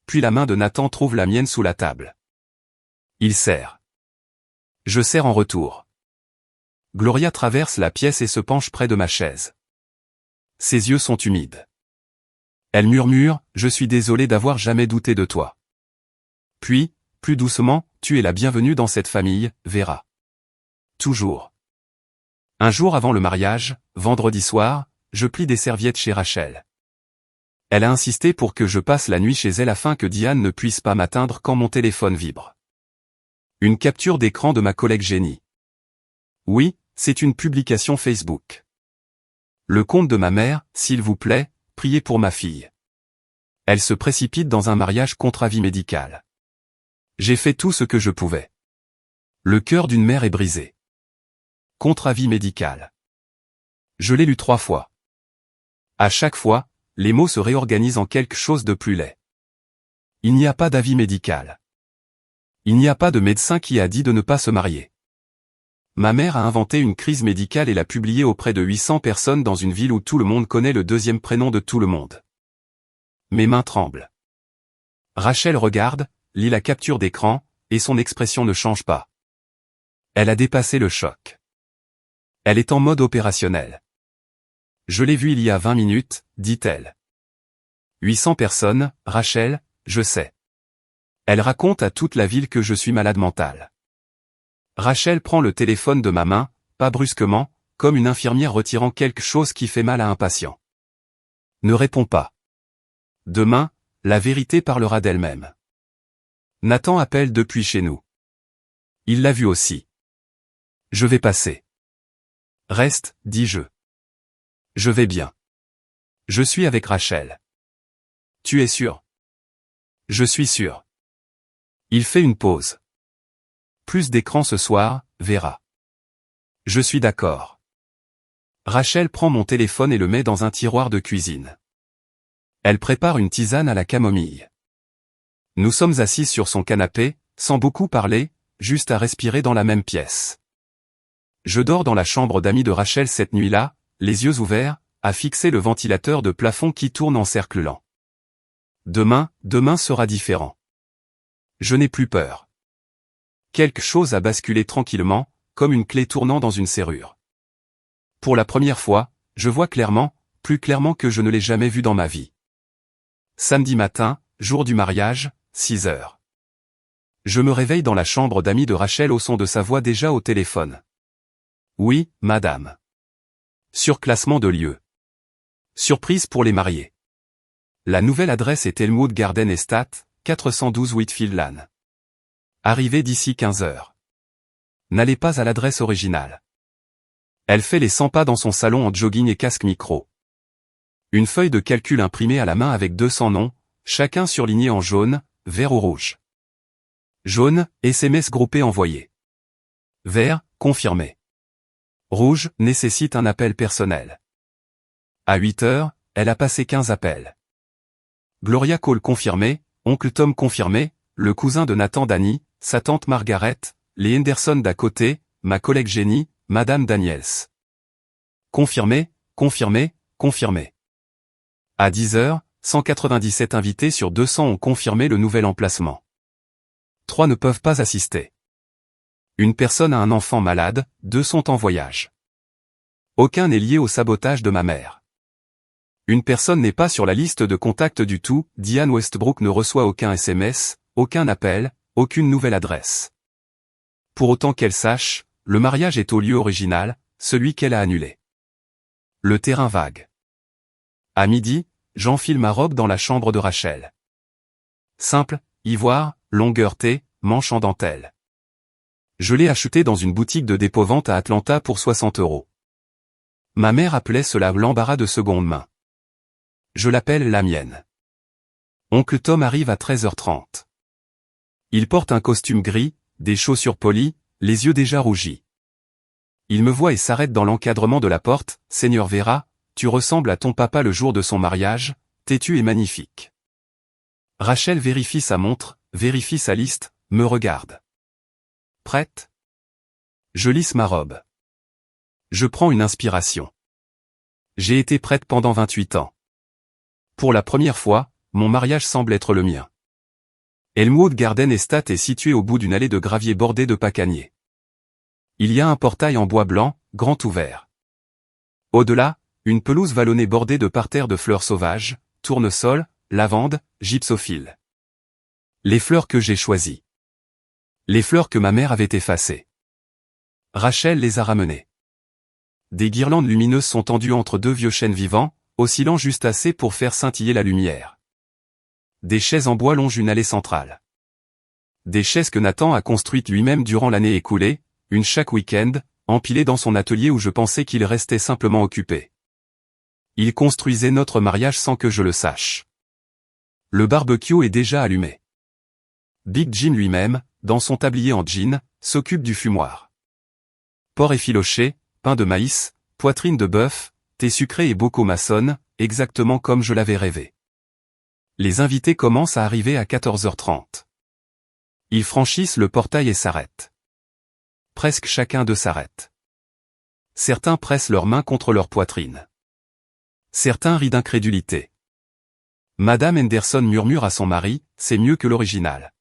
Puis la main de Nathan trouve la mienne sous la table. Il serre. Je serre en retour. Gloria traverse la pièce et se penche près de ma chaise. Ses yeux sont humides. Elle murmure, « Je suis désolé d'avoir jamais douté de toi. » Puis, plus doucement, « Tu es la bienvenue dans cette famille, Vera. » Toujours. Un jour avant le mariage, vendredi soir, je plie des serviettes chez Rachel. Elle a insisté pour que je passe la nuit chez elle afin que Diane ne puisse pas m'atteindre quand mon téléphone vibre. Une capture d'écran de ma collègue Jenny. Oui, c'est une publication Facebook. Le compte de ma mère, s'il vous plaît, priez pour ma fille. Elle se précipite dans un mariage contre avis médical. J'ai fait tout ce que je pouvais. Le cœur d'une mère est brisé. Contre avis médical. Je l'ai lu 3 fois. À chaque fois, les mots se réorganisent en quelque chose de plus laid. Il n'y a pas d'avis médical. Il n'y a pas de médecin qui a dit de ne pas se marier. Ma mère a inventé une crise médicale et l'a publiée auprès de 800 personnes dans une ville où tout le monde connaît le deuxième prénom de tout le monde. Mes mains tremblent. Rachel regarde, lit la capture d'écran, et son expression ne change pas. Elle a dépassé le choc. Elle est en mode opérationnel. Je l'ai vue il y a 20 minutes, dit-elle. 800 personnes, Rachel, je sais. Elle raconte à toute la ville que je suis malade mentale. Rachel prend le téléphone de ma main, pas brusquement, comme une infirmière retirant quelque chose qui fait mal à un patient. Ne réponds pas. Demain, la vérité parlera d'elle-même. Nathan appelle depuis chez nous. Il l'a vu aussi. Je vais passer. Reste, dis-je. Je vais bien. Je suis avec Rachel. Tu es sûr? Je suis sûr. Il fait une pause. Plus d'écran ce soir, Vera. Je suis d'accord. Rachel prend mon téléphone et le met dans un tiroir de cuisine. Elle prépare une tisane à la camomille. Nous sommes assis sur son canapé, sans beaucoup parler, juste à respirer dans la même pièce. Je dors dans la chambre d'amis de Rachel cette nuit-là, les yeux ouverts, à fixer le ventilateur de plafond qui tourne en cercle lent. Demain sera différent. Je n'ai plus peur. Quelque chose a basculé tranquillement, comme une clé tournant dans une serrure. Pour la première fois, je vois clairement, plus clairement que je ne l'ai jamais vu dans ma vie. Samedi matin, jour du mariage, 6 heures. Je me réveille dans la chambre d'amis de Rachel au son de sa voix déjà au téléphone. Oui, madame. Surclassement de lieu. Surprise pour les mariés. La nouvelle adresse est Elmwood Garden Estate, 412 Whitfield Lane. Arrivée d'ici 15 heures. N'allez pas à l'adresse originale. Elle fait les 100 pas dans son salon en jogging et casque micro. Une feuille de calcul imprimée à la main avec 200 noms, chacun surligné en jaune, vert ou rouge. Jaune, SMS groupé envoyé. Vert, confirmé. Rouge, nécessite un appel personnel. À 8 heures, elle a passé 15 appels. Gloria Cole confirmé, oncle Tom confirmé, le cousin de Nathan Danny, sa tante Margaret, les Henderson d'à côté, ma collègue Jenny, madame Daniels. Confirmé, confirmé, confirmé. À 10 heures, 197 invités sur 200 ont confirmé le nouvel emplacement. 3 ne peuvent pas assister. Une personne a un enfant malade, 2 sont en voyage. Aucun n'est lié au sabotage de ma mère. Une personne n'est pas sur la liste de contacts du tout, Diane Westbrook ne reçoit aucun SMS, aucun appel, aucune nouvelle adresse. Pour autant qu'elle sache, le mariage est au lieu original, celui qu'elle a annulé. Le terrain vague. À midi, j'enfile ma robe dans la chambre de Rachel. Simple, ivoire, longueur T, manche en dentelle. Je l'ai achetée dans une boutique de dépôt-vente à Atlanta pour 60 €. Ma mère appelait cela l'embarras de seconde main. Je l'appelle la mienne. Oncle Tom arrive à 13h30. Il porte un costume gris, des chaussures polies, les yeux déjà rougis. Il me voit et s'arrête dans l'encadrement de la porte. « Seigneur Vera, tu ressembles à ton papa le jour de son mariage, têtu et magnifique. » Rachel vérifie sa montre, vérifie sa liste, me regarde. Prête? Je lisse ma robe. Je prends une inspiration. J'ai été prête pendant 28 ans. Pour la première fois, mon mariage semble être le mien. Elmwood Garden Estate est situé au bout d'une allée de gravier bordée de pacaniers. Il y a un portail en bois blanc, grand ouvert. Au-delà, une pelouse vallonnée bordée de parterres de fleurs sauvages, tournesol, lavande, gypsophile. Les fleurs que j'ai choisies. Les fleurs que ma mère avait effacées. Rachel les a ramenées. Des guirlandes lumineuses sont tendues entre 2 vieux chênes vivants, oscillant juste assez pour faire scintiller la lumière. Des chaises en bois longent une allée centrale. Des chaises que Nathan a construites lui-même durant l'année écoulée, une chaque week-end, empilées dans son atelier où je pensais qu'il restait simplement occupé. Il construisait notre mariage sans que je le sache. Le barbecue est déjà allumé. Big Jim lui-même, dans son tablier en jean, s'occupe du fumoir. Porc effiloché, pain de maïs, poitrine de bœuf, thé sucré et bocaux maçonnes, exactement comme je l'avais rêvé. Les invités commencent à arriver à 14h30. Ils franchissent le portail et s'arrêtent. Presque chacun d'eux s'arrête. Certains pressent leurs mains contre leur poitrine. Certains rient d'incrédulité. Madame Henderson murmure à son mari, c'est mieux que l'original.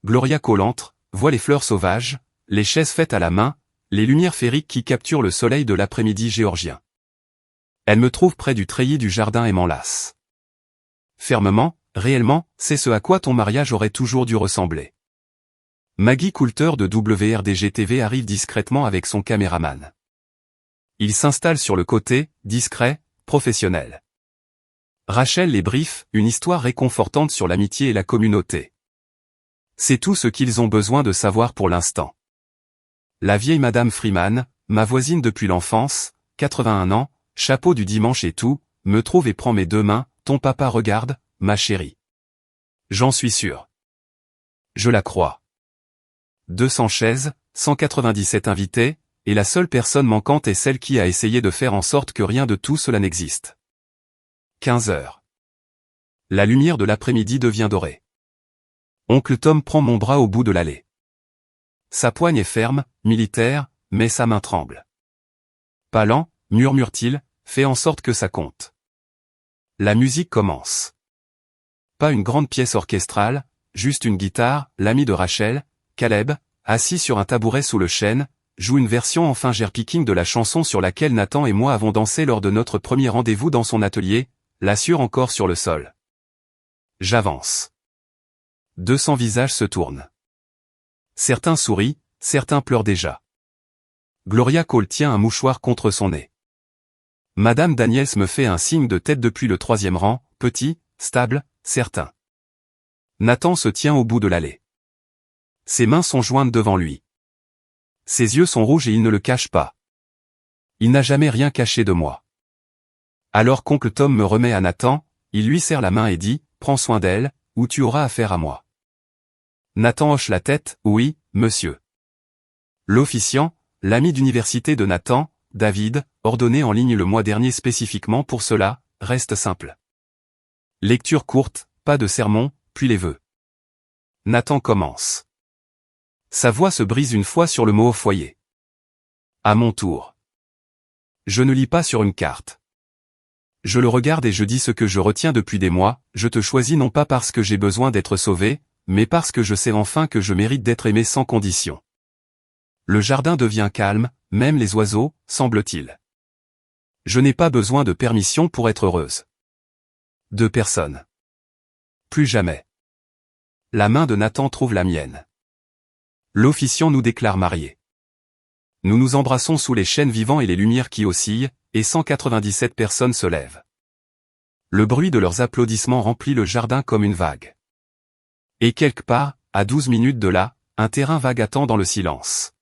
Gloria Cole entre, voit les fleurs sauvages, les chaises faites à la main, les lumières féeriques qui capturent le soleil de l'après-midi géorgien. Elle me trouve près du treillis du jardin et m'enlace. Fermement, réellement, c'est ce à quoi ton mariage aurait toujours dû ressembler. Maggie Coulter de WRDG-TV arrive discrètement avec son caméraman. Il s'installe sur le côté, discret, professionnel. Rachel les briefe, une histoire réconfortante sur l'amitié et la communauté. C'est tout ce qu'ils ont besoin de savoir pour l'instant. La vieille Madame Freeman, ma voisine depuis l'enfance, 81 ans, chapeau du dimanche et tout, me trouve et prend mes 2 mains, ton papa regarde, ma chérie. J'en suis sûr. Je la crois. 200 chaises, 197 invités, et la seule personne manquante est celle qui a essayé de faire en sorte que rien de tout cela n'existe. 15 heures. La lumière de l'après-midi devient dorée. Oncle Tom prend mon bras au bout de l'allée. Sa poigne est ferme, militaire, mais sa main tremble. Pas lent, murmure-t-il, fais en sorte que ça compte. La musique commence. Pas une grande pièce orchestrale, juste une guitare, l'ami de Rachel, Caleb, assis sur un tabouret sous le chêne, joue une version enfin gerpicking de la chanson sur laquelle Nathan et moi avons dansé lors de notre premier rendez-vous dans son atelier, l'assure encore sur le sol. J'avance. 200 visages se tournent. Certains sourient, certains pleurent déjà. Gloria Cole tient un mouchoir contre son nez. Madame Daniels me fait un signe de tête depuis le 3e rang, petit, stable, certain. Nathan se tient au bout de l'allée. Ses mains sont jointes devant lui. Ses yeux sont rouges et il ne le cache pas. Il n'a jamais rien caché de moi. Alors qu'oncle Tom me remet à Nathan, il lui serre la main et dit « Prends soin d'elle, ou tu auras affaire à moi ». Nathan hoche la tête « Oui, monsieur ». L'officiant, l'ami d'université de Nathan, David, ordonné en ligne le mois dernier spécifiquement pour cela, reste simple. Lecture courte, pas de sermon, puis les vœux. Nathan commence. Sa voix se brise une fois sur le mot au foyer. À mon tour. Je ne lis pas sur une carte. Je le regarde et je dis ce que je retiens depuis des mois, je te choisis non pas parce que j'ai besoin d'être sauvé, mais parce que je sais enfin que je mérite d'être aimé sans condition. Le jardin devient calme, même les oiseaux, semble-t-il. Je n'ai pas besoin de permission pour être heureuse. De personne. Plus jamais. La main de Nathan trouve la mienne. L'officiant nous déclare mariés. Nous nous embrassons sous les chênes vivants et les lumières qui oscillent, et 197 personnes se lèvent. Le bruit de leurs applaudissements remplit le jardin comme une vague. Et quelque part, à 12 minutes de là, un terrain vague attend dans le silence.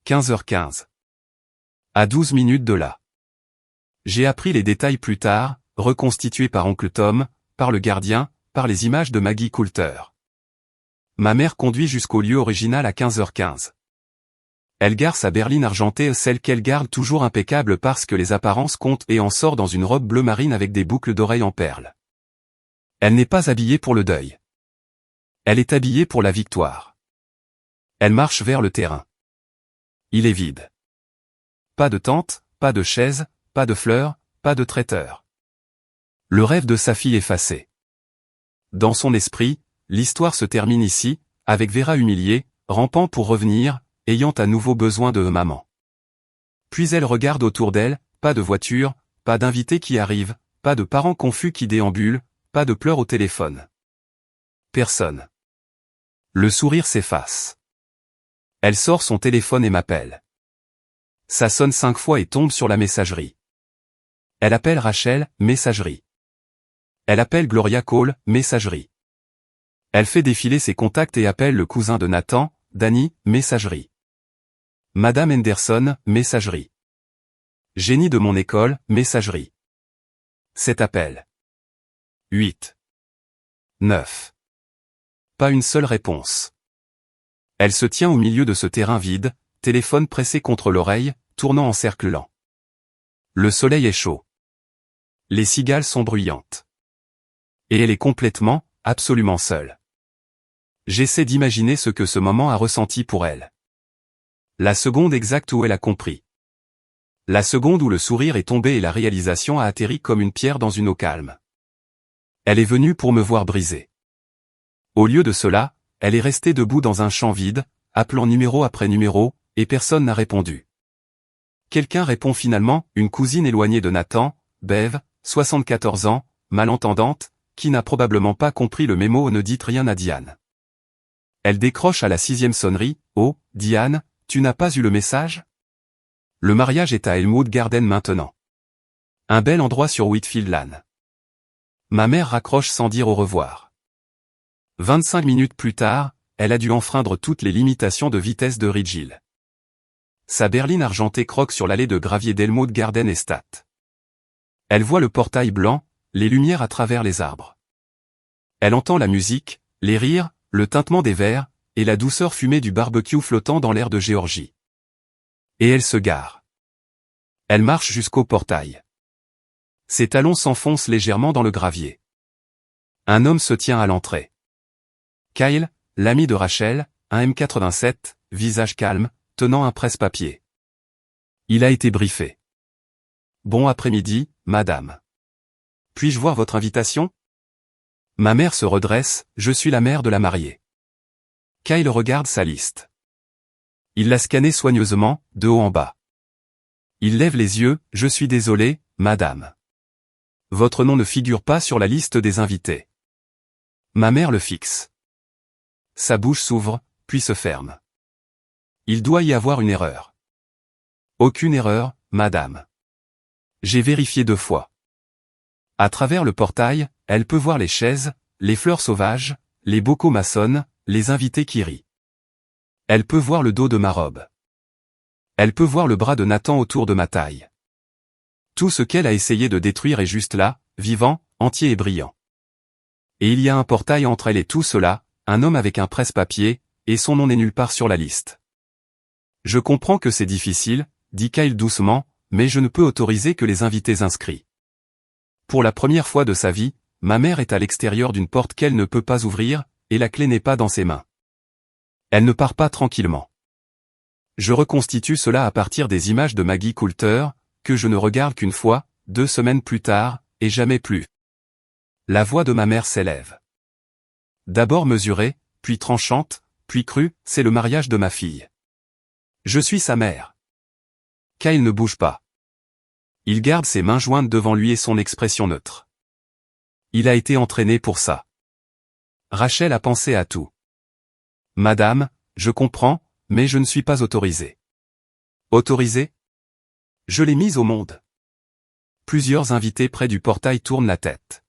15h15. À 12 minutes de là. J'ai appris les détails plus tard, reconstitués par oncle Tom, par le gardien, par les images de Maggie Coulter. Ma mère conduit jusqu'au lieu original à 15h15. Elle gare sa berline argentée, celle qu'elle garde toujours impeccable parce que les apparences comptent, et en sort dans une robe bleu marine avec des boucles d'oreilles en perles. Elle n'est pas habillée pour le deuil. Elle est habillée pour la victoire. Elle marche vers le terrain. Il est vide. Pas de tente, pas de chaise, pas de fleurs, pas de traiteur. Le rêve de sa fille effacé. Dans son esprit, l'histoire se termine ici, avec Vera humiliée, rampant pour revenir, ayant à nouveau besoin de maman. Puis elle regarde autour d'elle, pas de voiture, pas d'invités qui arrivent, pas de parents confus qui déambulent, pas de pleurs au téléphone. Personne. Le sourire s'efface. Elle sort son téléphone et m'appelle. Ça sonne 5 fois et tombe sur la messagerie. Elle appelle Rachel, messagerie. Elle appelle Gloria Cole, messagerie. Elle fait défiler ses contacts et appelle le cousin de Nathan, Danny, messagerie. Madame Henderson, messagerie. Génie de mon école, messagerie. 7 appels. 8. 9. Pas une seule réponse. Elle se tient au milieu de ce terrain vide, téléphone pressé contre l'oreille, tournant en cercle lent. Le soleil est chaud. Les cigales sont bruyantes. Et elle est complètement, absolument seule. J'essaie d'imaginer ce que ce moment a ressenti pour elle. La seconde exacte où elle a compris. La seconde où le sourire est tombé et la réalisation a atterri comme une pierre dans une eau calme. Elle est venue pour me voir briser. Au lieu de cela, elle est restée debout dans un champ vide, appelant numéro après numéro, et personne n'a répondu. Quelqu'un répond finalement, une cousine éloignée de Nathan, Bev, 74 ans, malentendante, qui n'a probablement pas compris le mémo « Ne dites rien à Diane ». Elle décroche à la 6e sonnerie, « Oh, Diane, tu n'as pas eu le message ?» Le mariage est à Elmwood Garden maintenant. Un bel endroit sur Whitfield Lane. Ma mère raccroche sans dire au revoir. 25 minutes plus tard, elle a dû enfreindre toutes les limitations de vitesse de Ridge Hill. Sa berline argentée croque sur l'allée de gravier d'Elmwood Garden Estate. Elle voit le portail blanc, les lumières à travers les arbres. Elle entend la musique, les rires, le tintement des verres, et la douceur fumée du barbecue flottant dans l'air de Géorgie. Et elle se gare. Elle marche jusqu'au portail. Ses talons s'enfoncent légèrement dans le gravier. Un homme se tient à l'entrée. Kyle, l'ami de Rachel, un M87, visage calme, tenant un presse-papier. Il a été briefé. Bon après-midi, madame. Puis-je voir votre invitation? Ma mère se redresse, je suis la mère de la mariée. Kyle regarde sa liste. Il l'a scannée soigneusement, de haut en bas. Il lève les yeux, je suis désolé, madame. Votre nom ne figure pas sur la liste des invités. Ma mère le fixe. Sa bouche s'ouvre, puis se ferme. Il doit y avoir une erreur. Aucune erreur, madame. J'ai vérifié 2 fois. À travers le portail, elle peut voir les chaises, les fleurs sauvages, les bocaux maçonnent, les invités qui rient. Elle peut voir le dos de ma robe. Elle peut voir le bras de Nathan autour de ma taille. Tout ce qu'elle a essayé de détruire est juste là, vivant, entier et brillant. Et il y a un portail entre elle et tout cela, un homme avec un presse-papier, et son nom n'est nulle part sur la liste. Je comprends que c'est difficile, dit Kyle doucement, mais je ne peux autoriser que les invités inscrits. Pour la première fois de sa vie, ma mère est à l'extérieur d'une porte qu'elle ne peut pas ouvrir, et la clé n'est pas dans ses mains. Elle ne part pas tranquillement. Je reconstitue cela à partir des images de Maggie Coulter, que je ne regarde qu'une fois, 2 semaines plus tard, et jamais plus. La voix de ma mère s'élève. D'abord mesurée, puis tranchante, puis crue, c'est le mariage de ma fille. Je suis sa mère. Kyle ne bouge pas. Il garde ses mains jointes devant lui et son expression neutre. Il a été entraîné pour ça. Rachel a pensé à tout. Madame, je comprends, mais je ne suis pas autorisé. Autorisé? Je l'ai mise au monde. Plusieurs invités près du portail tournent la tête.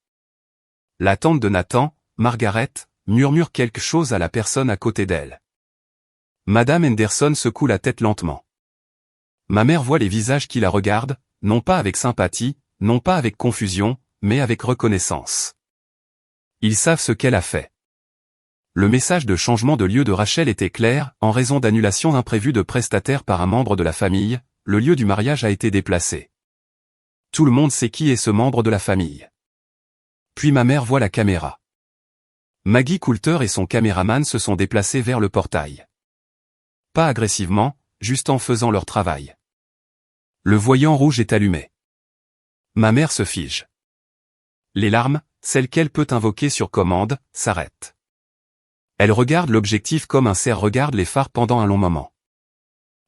La tante de Nathan, Margaret, murmure quelque chose à la personne à côté d'elle. Madame Henderson secoue la tête lentement. Ma mère voit les visages qui la regardent, non pas avec sympathie, non pas avec confusion, mais avec reconnaissance. Ils savent ce qu'elle a fait. Le message de changement de lieu de Rachel était clair, en raison d'annulation imprévue de prestataires par un membre de la famille, le lieu du mariage a été déplacé. Tout le monde sait qui est ce membre de la famille. Puis ma mère voit la caméra. Maggie Coulter et son caméraman se sont déplacés vers le portail. Pas agressivement, juste en faisant leur travail. Le voyant rouge est allumé. Ma mère se fige. Les larmes, celles qu'elle peut invoquer sur commande, s'arrêtent. Elle regarde l'objectif comme un cerf regarde les phares pendant un long moment.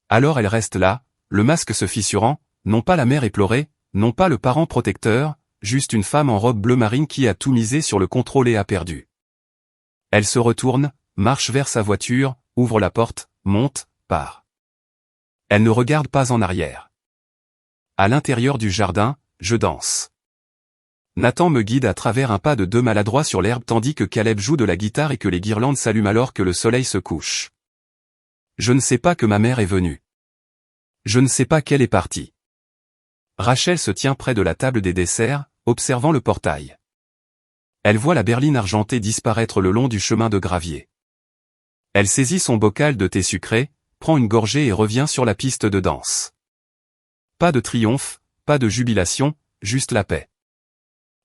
Alors elle reste là, le masque se fissurant, non pas la mère éplorée, non pas le parent protecteur, juste une femme en robe bleu marine qui a tout misé sur le contrôle et a perdu. Elle se retourne, marche vers sa voiture, ouvre la porte, monte, part. Elle ne regarde pas en arrière. À l'intérieur du jardin, je danse. Nathan me guide à travers un pas de 2 maladroits sur l'herbe tandis que Caleb joue de la guitare et que les guirlandes s'allument alors que le soleil se couche. Je ne sais pas que ma mère est venue. Je ne sais pas qu'elle est partie. Rachel se tient près de la table des desserts, observant le portail. Elle voit la berline argentée disparaître le long du chemin de gravier. Elle saisit son bocal de thé sucré, prend une gorgée et revient sur la piste de danse. Pas de triomphe, pas de jubilation, juste la paix.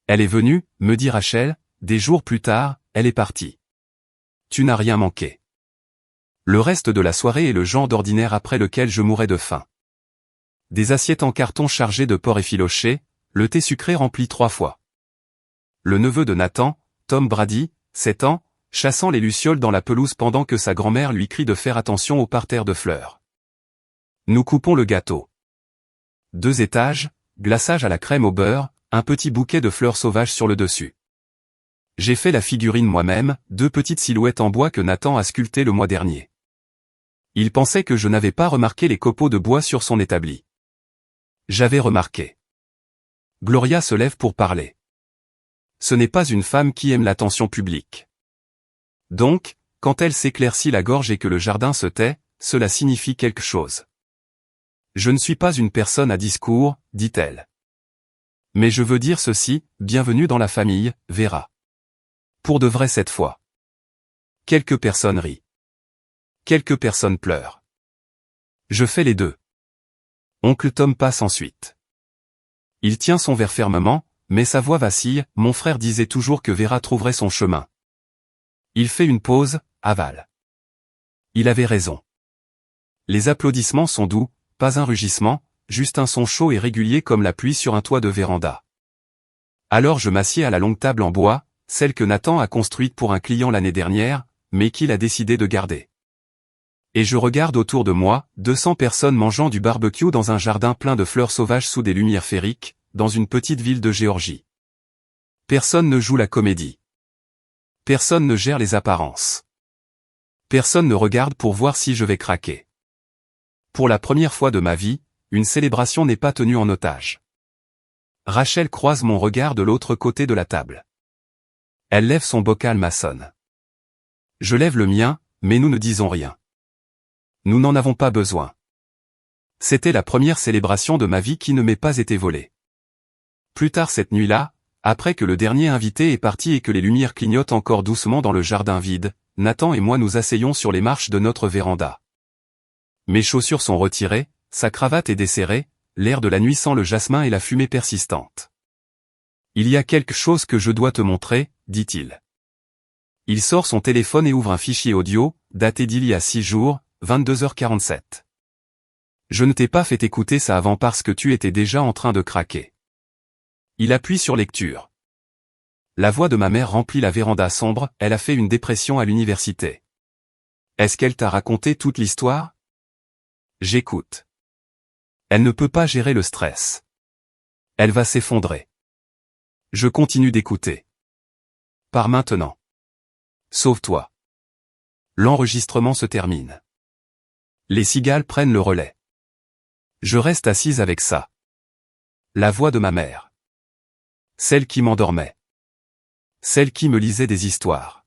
Elle est venue, me dit Rachel, des jours plus tard, elle est partie. Tu n'as rien manqué. Le reste de la soirée est le genre d'ordinaire après lequel je mourrais de faim. Des assiettes en carton chargées de porc effiloché, le thé sucré rempli 3 fois. Le neveu de Nathan, Tom Brady, 7 ans, chassant les lucioles dans la pelouse pendant que sa grand-mère lui crie de faire attention au parterre de fleurs. Nous coupons le gâteau. 2 étages, glaçage à la crème au beurre, un petit bouquet de fleurs sauvages sur le dessus. J'ai fait la figurine moi-même, 2 petites silhouettes en bois que Nathan a sculptées le mois dernier. Il pensait que je n'avais pas remarqué les copeaux de bois sur son établi. J'avais remarqué. Gloria se lève pour parler. Ce n'est pas une femme qui aime l'attention publique. Donc, quand elle s'éclaircit la gorge et que le jardin se tait, cela signifie quelque chose. Je ne suis pas une personne à discours, dit-elle. Mais je veux dire ceci, bienvenue dans la famille, Vera. Pour de vrai cette fois. Quelques personnes rient. Quelques personnes pleurent. Je fais les 2. Oncle Tom passe ensuite. Il tient son verre fermement, mais sa voix vacille, mon frère disait toujours que Vera trouverait son chemin. Il fait une pause, avale. Il avait raison. Les applaudissements sont doux, pas un rugissement, juste un son chaud et régulier comme la pluie sur un toit de véranda. Alors je m'assieds à la longue table en bois, celle que Nathan a construite pour un client l'année dernière, mais qu'il a décidé de garder. Et je regarde autour de moi, 200 personnes mangeant du barbecue dans un jardin plein de fleurs sauvages sous des lumières féeriques, dans une petite ville de Géorgie. Personne ne joue la comédie. Personne ne gère les apparences. Personne ne regarde pour voir si je vais craquer. Pour la première fois de ma vie, une célébration n'est pas tenue en otage. Rachel croise mon regard de l'autre côté de la table. Elle lève son bocal maçonne. Je lève le mien, mais nous ne disons rien. Nous n'en avons pas besoin. C'était la première célébration de ma vie qui ne m'ait pas été volée. Plus tard cette nuit-là, après que le dernier invité est parti et que les lumières clignotent encore doucement dans le jardin vide, Nathan et moi nous asseyons sur les marches de notre véranda. Mes chaussures sont retirées, sa cravate est desserrée, l'air de la nuit sent le jasmin et la fumée persistante. Il y a quelque chose que je dois te montrer, dit-il. Il sort son téléphone et ouvre un fichier audio, daté d'il y a 6 jours, 22h47. Je ne t'ai pas fait écouter ça avant parce que tu étais déjà en train de craquer. Il appuie sur lecture. La voix de ma mère remplit la véranda sombre, elle a fait une dépression à l'université. Est-ce qu'elle t'a raconté toute l'histoire? J'écoute. Elle ne peut pas gérer le stress. Elle va s'effondrer. Je continue d'écouter. Par maintenant. Sauve-toi. L'enregistrement se termine. Les cigales prennent le relais. Je reste assise avec ça. La voix de ma mère. Celle qui m'endormait. Celle qui me lisait des histoires.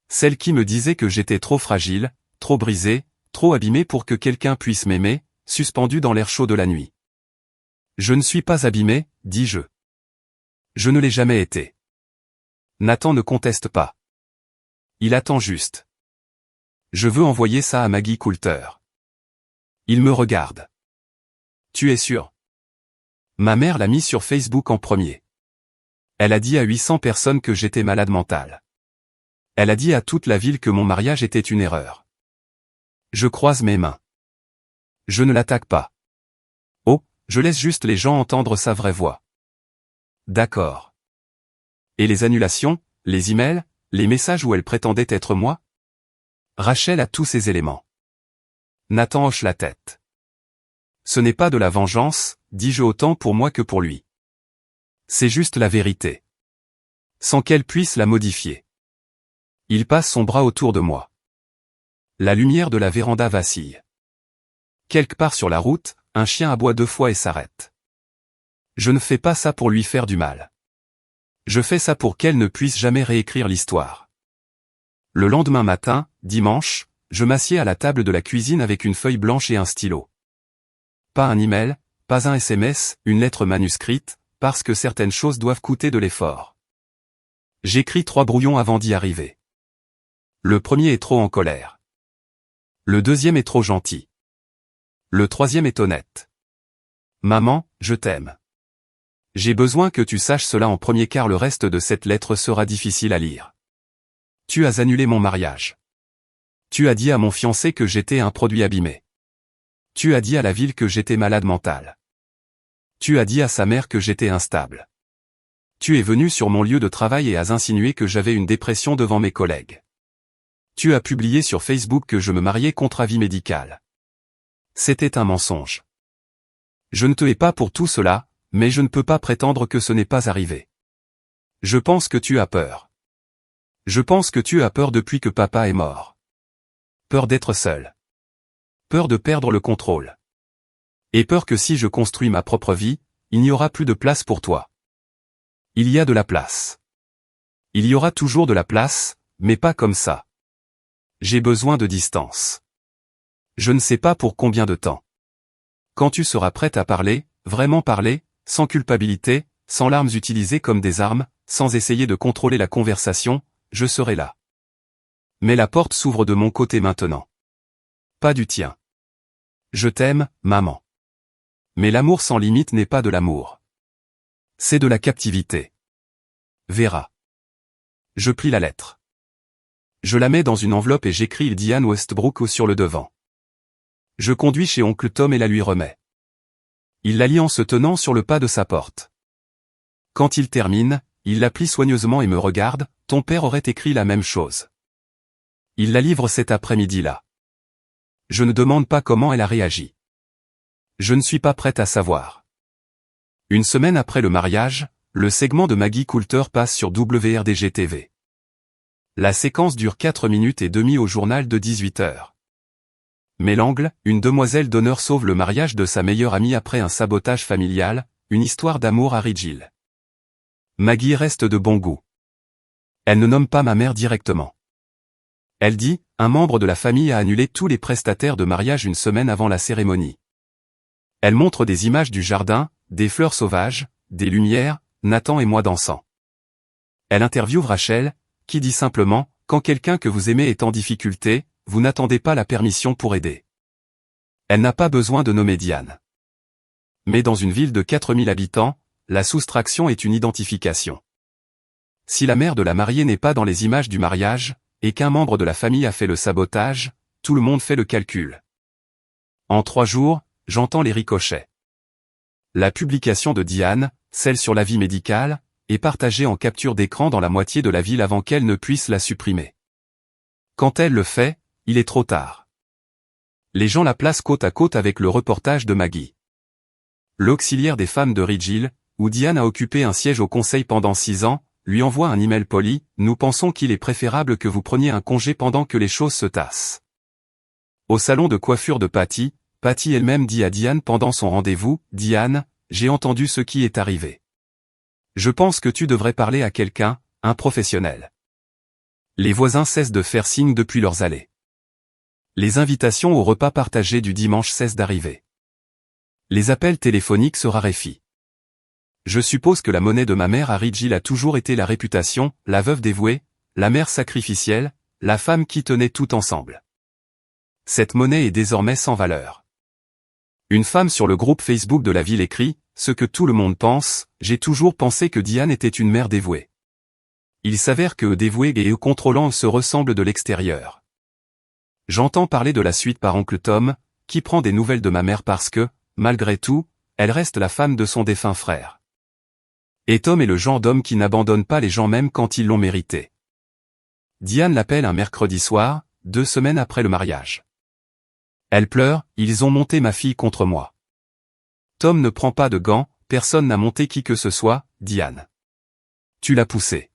Celle qui me disait que j'étais trop fragile, trop brisé, trop abîmé pour que quelqu'un puisse m'aimer, suspendu dans l'air chaud de la nuit. Je ne suis pas abîmé, dis-je. Je ne l'ai jamais été. Nathan ne conteste pas. Il attend juste. Je veux envoyer ça à Maggie Coulter. Il me regarde. Tu es sûr? Ma mère l'a mis sur Facebook en premier. Elle a dit à 800 personnes que j'étais malade mental. Elle a dit à toute la ville que mon mariage était une erreur. Je croise mes mains. Je ne l'attaque pas. Oh, je laisse juste les gens entendre sa vraie voix. D'accord. Et les annulations, les emails, les messages où elle prétendait être moi? Rachel a tous ces éléments. Nathan hoche la tête. Ce n'est pas de la vengeance, dis-je autant pour moi que pour lui. C'est juste la vérité. Sans qu'elle puisse la modifier. Il passe son bras autour de moi. La lumière de la véranda vacille. Quelque part sur la route, un chien aboie 2 fois et s'arrête. Je ne fais pas ça pour lui faire du mal. Je fais ça pour qu'elle ne puisse jamais réécrire l'histoire. Le lendemain matin, dimanche, je m'assieds à la table de la cuisine avec une feuille blanche et un stylo. Pas un email, pas un SMS, une lettre manuscrite, parce que certaines choses doivent coûter de l'effort. J'écris 3 brouillons avant d'y arriver. Le premier est trop en colère. Le deuxième est trop gentil. Le troisième est honnête. Maman, je t'aime. J'ai besoin que tu saches cela en premier car le reste de cette lettre sera difficile à lire. Tu as annulé mon mariage. Tu as dit à mon fiancé que j'étais un produit abîmé. Tu as dit à la ville que j'étais malade mental. Tu as dit à sa mère que j'étais instable. Tu es venu sur mon lieu de travail et as insinué que j'avais une dépression devant mes collègues. Tu as publié sur Facebook que je me mariais contre avis médical. C'était un mensonge. Je ne te hais pas pour tout cela, mais je ne peux pas prétendre que ce n'est pas arrivé. Je pense que tu as peur. Je pense que tu as peur depuis que papa est mort. Peur d'être seul. Peur de perdre le contrôle. Et peur que si je construis ma propre vie, il n'y aura plus de place pour toi. Il y a de la place. Il y aura toujours de la place, mais pas comme ça. J'ai besoin de distance. Je ne sais pas pour combien de temps. Quand tu seras prête à parler, vraiment parler, sans culpabilité, sans larmes utilisées comme des armes, sans essayer de contrôler la conversation, je serai là. Mais la porte s'ouvre de mon côté maintenant. Pas du tien. Je t'aime, maman. Mais l'amour sans limite n'est pas de l'amour. C'est de la captivité. Vera. Je plie la lettre. Je la mets dans une enveloppe et j'écris Diane Westbrook sur le devant. Je conduis chez oncle Tom et la lui remets. Il la lit en se tenant sur le pas de sa porte. Quand il termine, il la plie soigneusement et me regarde, ton père aurait écrit la même chose. Il la livre cet après-midi-là. Je ne demande pas comment elle a réagi. Je ne suis pas prête à savoir. Une semaine après le mariage, le segment de Maggie Coulter passe sur WRDG TV. La séquence dure 4 minutes et demie au journal de 18 heures. Mais l'angle, une demoiselle d'honneur sauve le mariage de sa meilleure amie après un sabotage familial, une histoire d'amour à Ridge-Hill. Maggie reste de bon goût. Elle ne nomme pas ma mère directement. Elle dit, un membre de la famille a annulé tous les prestataires de mariage une semaine avant la cérémonie. Elle montre des images du jardin, des fleurs sauvages, des lumières, Nathan et moi dansant. Elle interviewe Rachel, qui dit simplement, quand quelqu'un que vous aimez est en difficulté, vous n'attendez pas la permission pour aider. Elle n'a pas besoin de nommer Diane. Mais dans une ville de 4000 habitants, la soustraction est une identification. Si la mère de la mariée n'est pas dans les images du mariage, et qu'un membre de la famille a fait le sabotage, tout le monde fait le calcul. En 3 jours, j'entends les ricochets. La publication de Diane, celle sur l'avis médical, est partagée en capture d'écran dans la moitié de la ville avant qu'elle ne puisse la supprimer. Quand elle le fait, il est trop tard. Les gens la placent côte à côte avec le reportage de Maggie. L'auxiliaire des femmes de Ridge-Hill, où Diane a occupé un siège au conseil pendant 6 ans, lui envoie un email poli, nous pensons qu'il est préférable que vous preniez un congé pendant que les choses se tassent. Au salon de coiffure de Patty elle-même dit à Diane pendant son rendez-vous, Diane, j'ai entendu ce qui est arrivé. Je pense que tu devrais parler à quelqu'un, un professionnel. Les voisins cessent de faire signe depuis leurs allées. Les invitations au repas partagé du dimanche cessent d'arriver. Les appels téléphoniques se raréfient. Je suppose que la monnaie de ma mère à Ridge-Hill a toujours été la réputation, la veuve dévouée, la mère sacrificielle, la femme qui tenait tout ensemble. Cette monnaie est désormais sans valeur. Une femme sur le groupe Facebook de la ville écrit, ce que tout le monde pense, j'ai toujours pensé que Diane était une mère dévouée. Il s'avère que dévouée et contrôlant se ressemblent de l'extérieur. J'entends parler de la suite par oncle Tom, qui prend des nouvelles de ma mère parce que, malgré tout, elle reste la femme de son défunt frère. Et Tom est le genre d'homme qui n'abandonne pas les gens même quand ils l'ont mérité. Diane l'appelle un mercredi soir, 2 semaines après le mariage. Elle pleure, ils ont monté ma fille contre moi. Tom ne prend pas de gants, personne n'a monté qui que ce soit, Diane. Tu l'as poussé.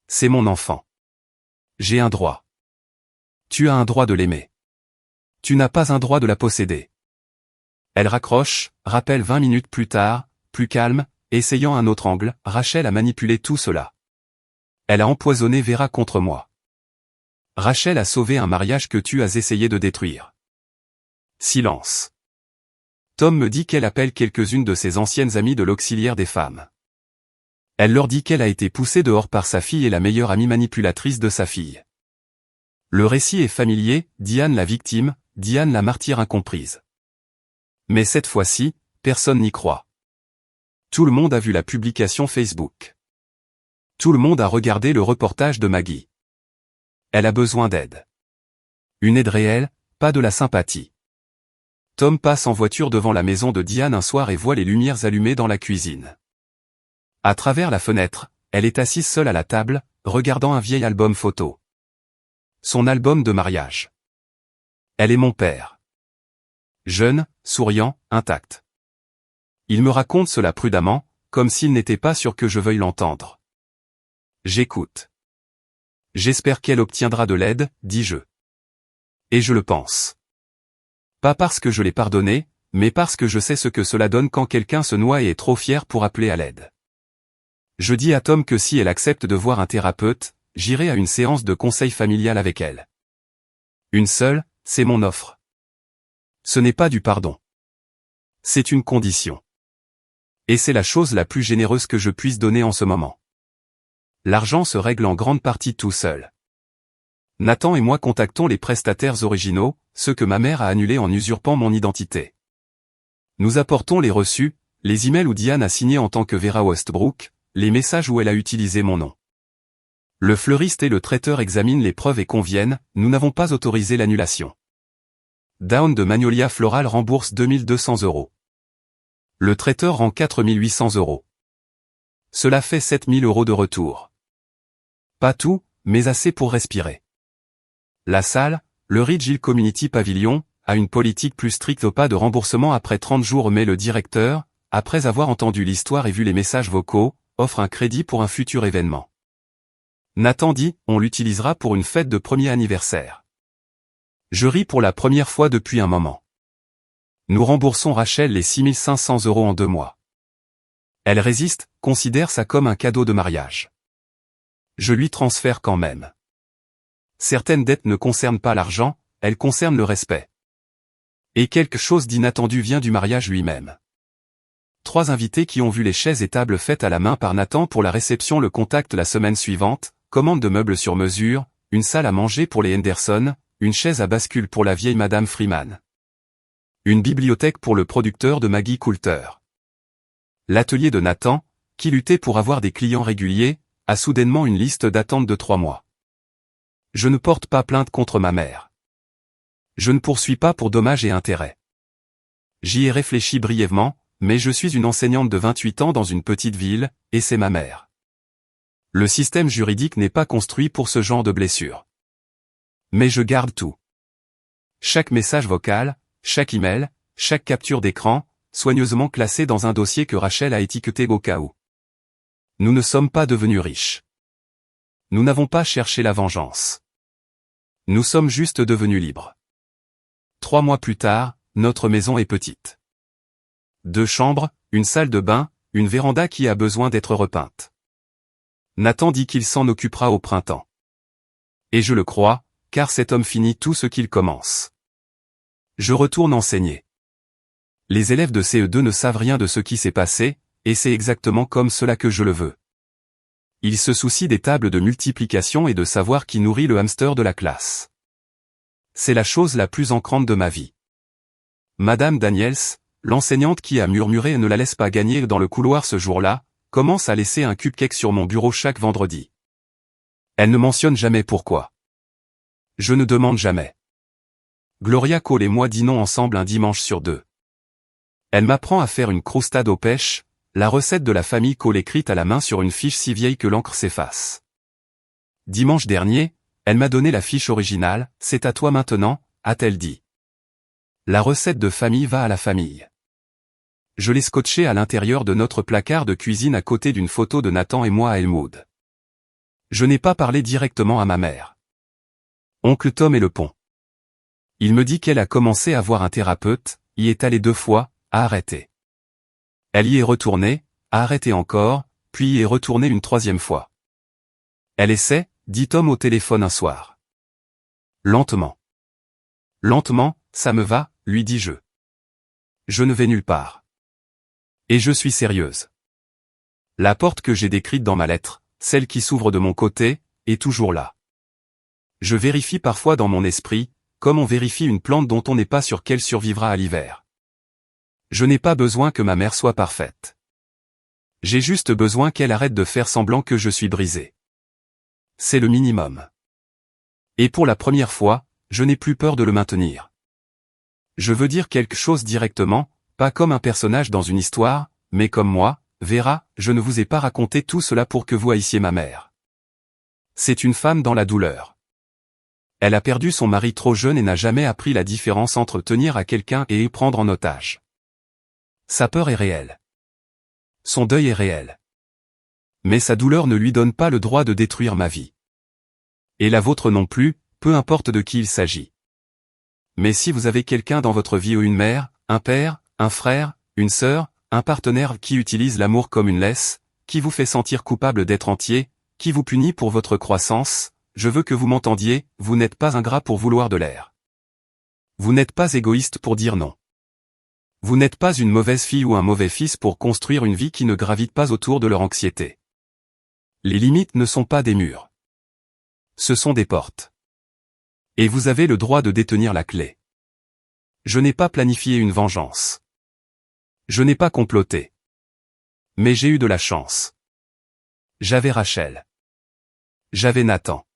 C'est mon enfant. J'ai un droit. Tu as un droit de l'aimer. Tu n'as pas un droit de la posséder. Elle raccroche, rappelle 20 minutes plus tard, plus calme, essayant un autre angle, Rachel a manipulé tout cela. Elle a empoisonné Vera contre moi. Rachel a sauvé un mariage que tu as essayé de détruire. Silence. Tom me dit qu'elle appelle quelques-unes de ses anciennes amies de l'auxiliaire des femmes. Elle leur dit qu'elle a été poussée dehors par sa fille et la meilleure amie manipulatrice de sa fille. Le récit est familier, Diane la victime, Diane la martyre incomprise. Mais cette fois-ci, personne n'y croit. Tout le monde a vu la publication Facebook. Tout le monde a regardé le reportage de Maggie. Elle a besoin d'aide. Une aide réelle, pas de la sympathie. Tom passe en voiture devant la maison de Diane un soir et voit les lumières allumées dans la cuisine. À travers la fenêtre, elle est assise seule à la table, regardant un vieil album photo. Son album de mariage. Elle est mon père. Jeune, souriant, intact. Il me raconte cela prudemment, comme s'il n'était pas sûr que je veuille l'entendre. J'écoute. J'espère qu'elle obtiendra de l'aide, dis-je. Et je le pense. Pas parce que je l'ai pardonné, mais parce que je sais ce que cela donne quand quelqu'un se noie et est trop fier pour appeler à l'aide. Je dis à Tom que si elle accepte de voir un thérapeute, j'irai à une séance de conseil familial avec elle. Une seule, c'est mon offre. Ce n'est pas du pardon. C'est une condition. Et c'est la chose la plus généreuse que je puisse donner en ce moment. L'argent se règle en grande partie tout seul. Nathan et moi contactons les prestataires originaux, ceux que ma mère a annulés en usurpant mon identité. Nous apportons les reçus, les emails où Diane a signé en tant que Vera Westbrook, les messages où elle a utilisé mon nom. Le fleuriste et le traiteur examinent les preuves et conviennent, nous n'avons pas autorisé l'annulation. Down de Magnolia Floral rembourse 2200 €. Le traiteur rend 4800 €. Cela fait 7000 € de retour. Pas tout, mais assez pour respirer. La salle, le Ridge-Hill Community Pavilion, a une politique plus stricte au pas de remboursement après 30 jours mais le directeur, après avoir entendu l'histoire et vu les messages vocaux, offre un crédit pour un futur événement. Nathan dit, on l'utilisera pour une fête de premier anniversaire. Je ris pour la première fois depuis un moment. Nous remboursons Rachel les 6 500 € en 2 mois. Elle résiste, considère ça comme un cadeau de mariage. Je lui transfère quand même. Certaines dettes ne concernent pas l'argent, elles concernent le respect. Et quelque chose d'inattendu vient du mariage lui-même. 3 invités qui ont vu les chaises et tables faites à la main par Nathan pour la réception le contactent la semaine suivante, commande de meubles sur mesure, une salle à manger pour les Henderson, une chaise à bascule pour la vieille Madame Freeman. Une bibliothèque pour le producteur de Maggie Coulter. L'atelier de Nathan, qui luttait pour avoir des clients réguliers, a soudainement une liste d'attente de 3 mois. Je ne porte pas plainte contre ma mère. Je ne poursuis pas pour dommages et intérêts. J'y ai réfléchi brièvement, mais je suis une enseignante de 28 ans dans une petite ville, et c'est ma mère. Le système juridique n'est pas construit pour ce genre de blessure. Mais je garde tout. Chaque message vocal, chaque email, chaque capture d'écran, soigneusement classé dans un dossier que Rachel a étiqueté au cas où. Nous ne sommes pas devenus riches. Nous n'avons pas cherché la vengeance. Nous sommes juste devenus libres. 3 mois plus tard, notre maison est petite. 2 chambres, une salle de bain, une véranda qui a besoin d'être repeinte. Nathan dit qu'il s'en occupera au printemps. Et je le crois, car cet homme finit tout ce qu'il commence. Je retourne enseigner. Les élèves de CE2 ne savent rien de ce qui s'est passé, et c'est exactement comme cela que je le veux. Ils se soucient des tables de multiplication et de savoir qui nourrit le hamster de la classe. C'est la chose la plus ancrante de ma vie. Madame Daniels, l'enseignante qui a murmuré « ne la laisse pas gagner » dans le couloir ce jour-là, commence à laisser un cupcake sur mon bureau chaque vendredi. Elle ne mentionne jamais pourquoi. Je ne demande jamais. Gloria Cole et moi dînons ensemble un dimanche sur 2. Elle m'apprend à faire une croustade aux pêches, la recette de la famille Cole écrite à la main sur une fiche si vieille que l'encre s'efface. Dimanche dernier, elle m'a donné la fiche originale, « C'est à toi maintenant », a-t-elle dit. La recette de famille va à la famille. Je l'ai scotchée à l'intérieur de notre placard de cuisine à côté d'une photo de Nathan et moi à Elmwood. Je n'ai pas parlé directement à ma mère. Oncle Tom est le pont. Il me dit qu'elle a commencé à voir un thérapeute, y est allée 2 fois, a arrêté. Elle y est retournée, a arrêté encore, puis y est retournée une 3e fois. Elle essaie, dit Tom au téléphone un soir. Lentement. Lentement, ça me va, lui dis-je. Je ne vais nulle part. Et je suis sérieuse. La porte que j'ai décrite dans ma lettre, celle qui s'ouvre de mon côté, est toujours là. Je vérifie parfois dans mon esprit, comme on vérifie une plante dont on n'est pas sûr qu'elle survivra à l'hiver. Je n'ai pas besoin que ma mère soit parfaite. J'ai juste besoin qu'elle arrête de faire semblant que je suis brisé. C'est le minimum. Et pour la première fois, je n'ai plus peur de le maintenir. Je veux dire quelque chose directement, pas comme un personnage dans une histoire, mais comme moi, Vera, je ne vous ai pas raconté tout cela pour que vous haïssiez ma mère. C'est une femme dans la douleur. Elle a perdu son mari trop jeune et n'a jamais appris la différence entre tenir à quelqu'un et prendre en otage. Sa peur est réelle. Son deuil est réel. Mais sa douleur ne lui donne pas le droit de détruire ma vie. Et la vôtre non plus, peu importe de qui il s'agit. Mais si vous avez quelqu'un dans votre vie ou une mère, un père, un frère, une sœur, un partenaire qui utilise l'amour comme une laisse, qui vous fait sentir coupable d'être entier, qui vous punit pour votre croissance, je veux que vous m'entendiez, vous n'êtes pas ingrat pour vouloir de l'air. Vous n'êtes pas égoïste pour dire non. Vous n'êtes pas une mauvaise fille ou un mauvais fils pour construire une vie qui ne gravite pas autour de leur anxiété. Les limites ne sont pas des murs. Ce sont des portes. Et vous avez le droit de détenir la clé. Je n'ai pas planifié une vengeance. Je n'ai pas comploté. Mais j'ai eu de la chance. J'avais Rachel. J'avais Nathan.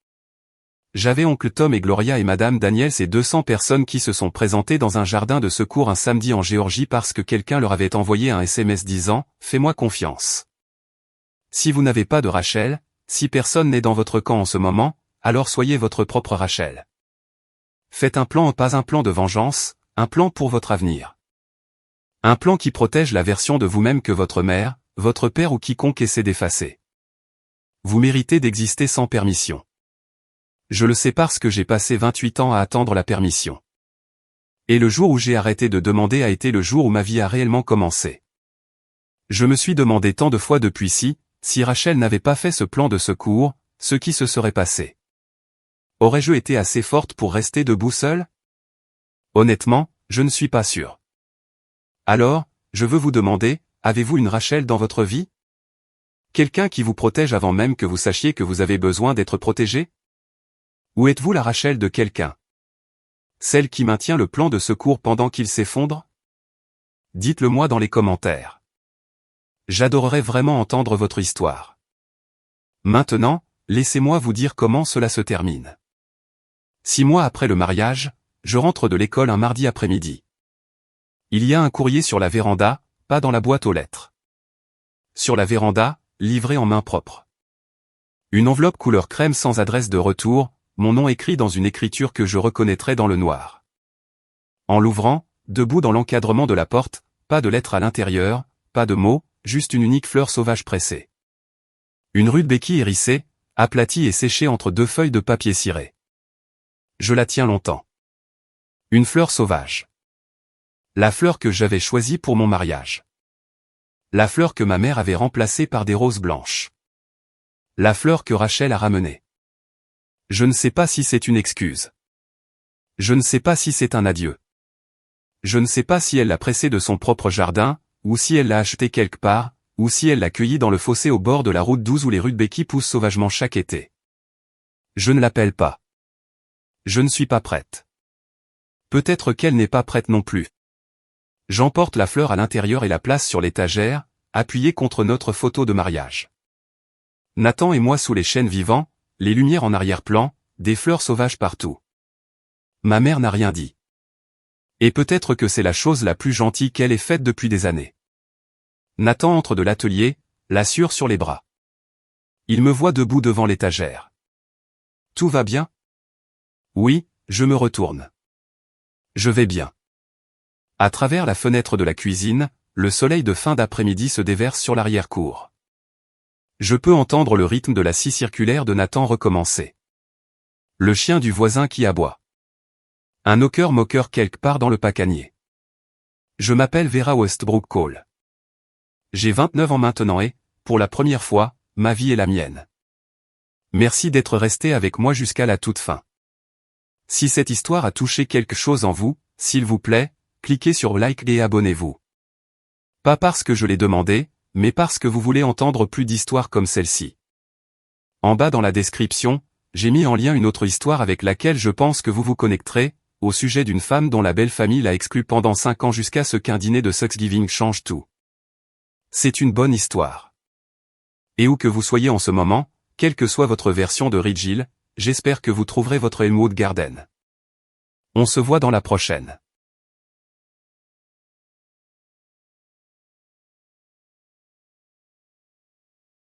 J'avais oncle Tom et Gloria et Madame Daniels et 200 personnes qui se sont présentées dans un jardin de secours un samedi en Géorgie parce que quelqu'un leur avait envoyé un SMS disant « Fais-moi confiance ». Si vous n'avez pas de Rachel, si personne n'est dans votre camp en ce moment, alors soyez votre propre Rachel. Faites un plan, pas un plan de vengeance, un plan pour votre avenir. Un plan qui protège la version de vous-même que votre mère, votre père ou quiconque essaie d'effacer. Vous méritez d'exister sans permission. Je le sais parce que j'ai passé 28 ans à attendre la permission. Et le jour où j'ai arrêté de demander a été le jour où ma vie a réellement commencé. Je me suis demandé tant de fois depuis si Rachel n'avait pas fait ce plan de secours, ce qui se serait passé. Aurais-je été assez forte pour rester debout seule? Honnêtement, je ne suis pas sûr. Alors, je veux vous demander, avez-vous une Rachel dans votre vie? Quelqu'un qui vous protège avant même que vous sachiez que vous avez besoin d'être protégé? Ou êtes-vous la Rachel de quelqu'un? Celle qui maintient le plan de secours pendant qu'il s'effondre? Dites-le moi dans les commentaires. J'adorerais vraiment entendre votre histoire. Maintenant, laissez-moi vous dire comment cela se termine. 6 mois après le mariage, je rentre de l'école un mardi après-midi. Il y a un courrier sur la véranda, pas dans la boîte aux lettres. Sur la véranda, livré en main propre. Une enveloppe couleur crème sans adresse de retour, mon nom écrit dans une écriture que je reconnaîtrais dans le noir. En l'ouvrant, debout dans l'encadrement de la porte, pas de lettre à l'intérieur, pas de mots, juste une unique fleur sauvage pressée. Une rude béquille hérissée, aplatie et séchée entre 2 feuilles de papier ciré. Je la tiens longtemps. Une fleur sauvage. La fleur que j'avais choisie pour mon mariage. La fleur que ma mère avait remplacée par des roses blanches. La fleur que Rachel a ramenée. Je ne sais pas si c'est une excuse. Je ne sais pas si c'est un adieu. Je ne sais pas si elle l'a pressée de son propre jardin, ou si elle l'a achetée quelque part, ou si elle l'a cueillie dans le fossé au bord de la route 12 où les rudbeckies poussent sauvagement chaque été. Je ne l'appelle pas. Je ne suis pas prête. Peut-être qu'elle n'est pas prête non plus. J'emporte la fleur à l'intérieur et la place sur l'étagère, appuyée contre notre photo de mariage. Nathan et moi sous les chênes vivants, les lumières en arrière-plan, des fleurs sauvages partout. Ma mère n'a rien dit. Et peut-être que c'est la chose la plus gentille qu'elle ait faite depuis des années. Nathan entre de l'atelier, l'assure sur les bras. Il me voit debout devant l'étagère. Tout va bien? Oui, je me retourne. Je vais bien. À travers la fenêtre de la cuisine, le soleil de fin d'après-midi se déverse sur l'arrière-cour. Je peux entendre le rythme de la scie circulaire de Nathan recommencer. Le chien du voisin qui aboie. Un knocker-moqueur quelque part dans le pacanier. Je m'appelle Vera Westbrook Cole. J'ai 29 ans maintenant et, pour la première fois, ma vie est la mienne. Merci d'être resté avec moi jusqu'à la toute fin. Si cette histoire a touché quelque chose en vous, s'il vous plaît, cliquez sur like et abonnez-vous. Pas parce que je l'ai demandé, mais parce que vous voulez entendre plus d'histoires comme celle-ci. En bas dans la description, j'ai mis en lien une autre histoire avec laquelle je pense que vous vous connecterez, au sujet d'une femme dont la belle famille l'a exclue pendant 5 ans jusqu'à ce qu'un dîner de Thanksgiving change tout. C'est une bonne histoire. Et où que vous soyez en ce moment, quelle que soit votre version de Ridge Hill, j'espère que vous trouverez votre Elmwood Garden. On se voit dans la prochaine.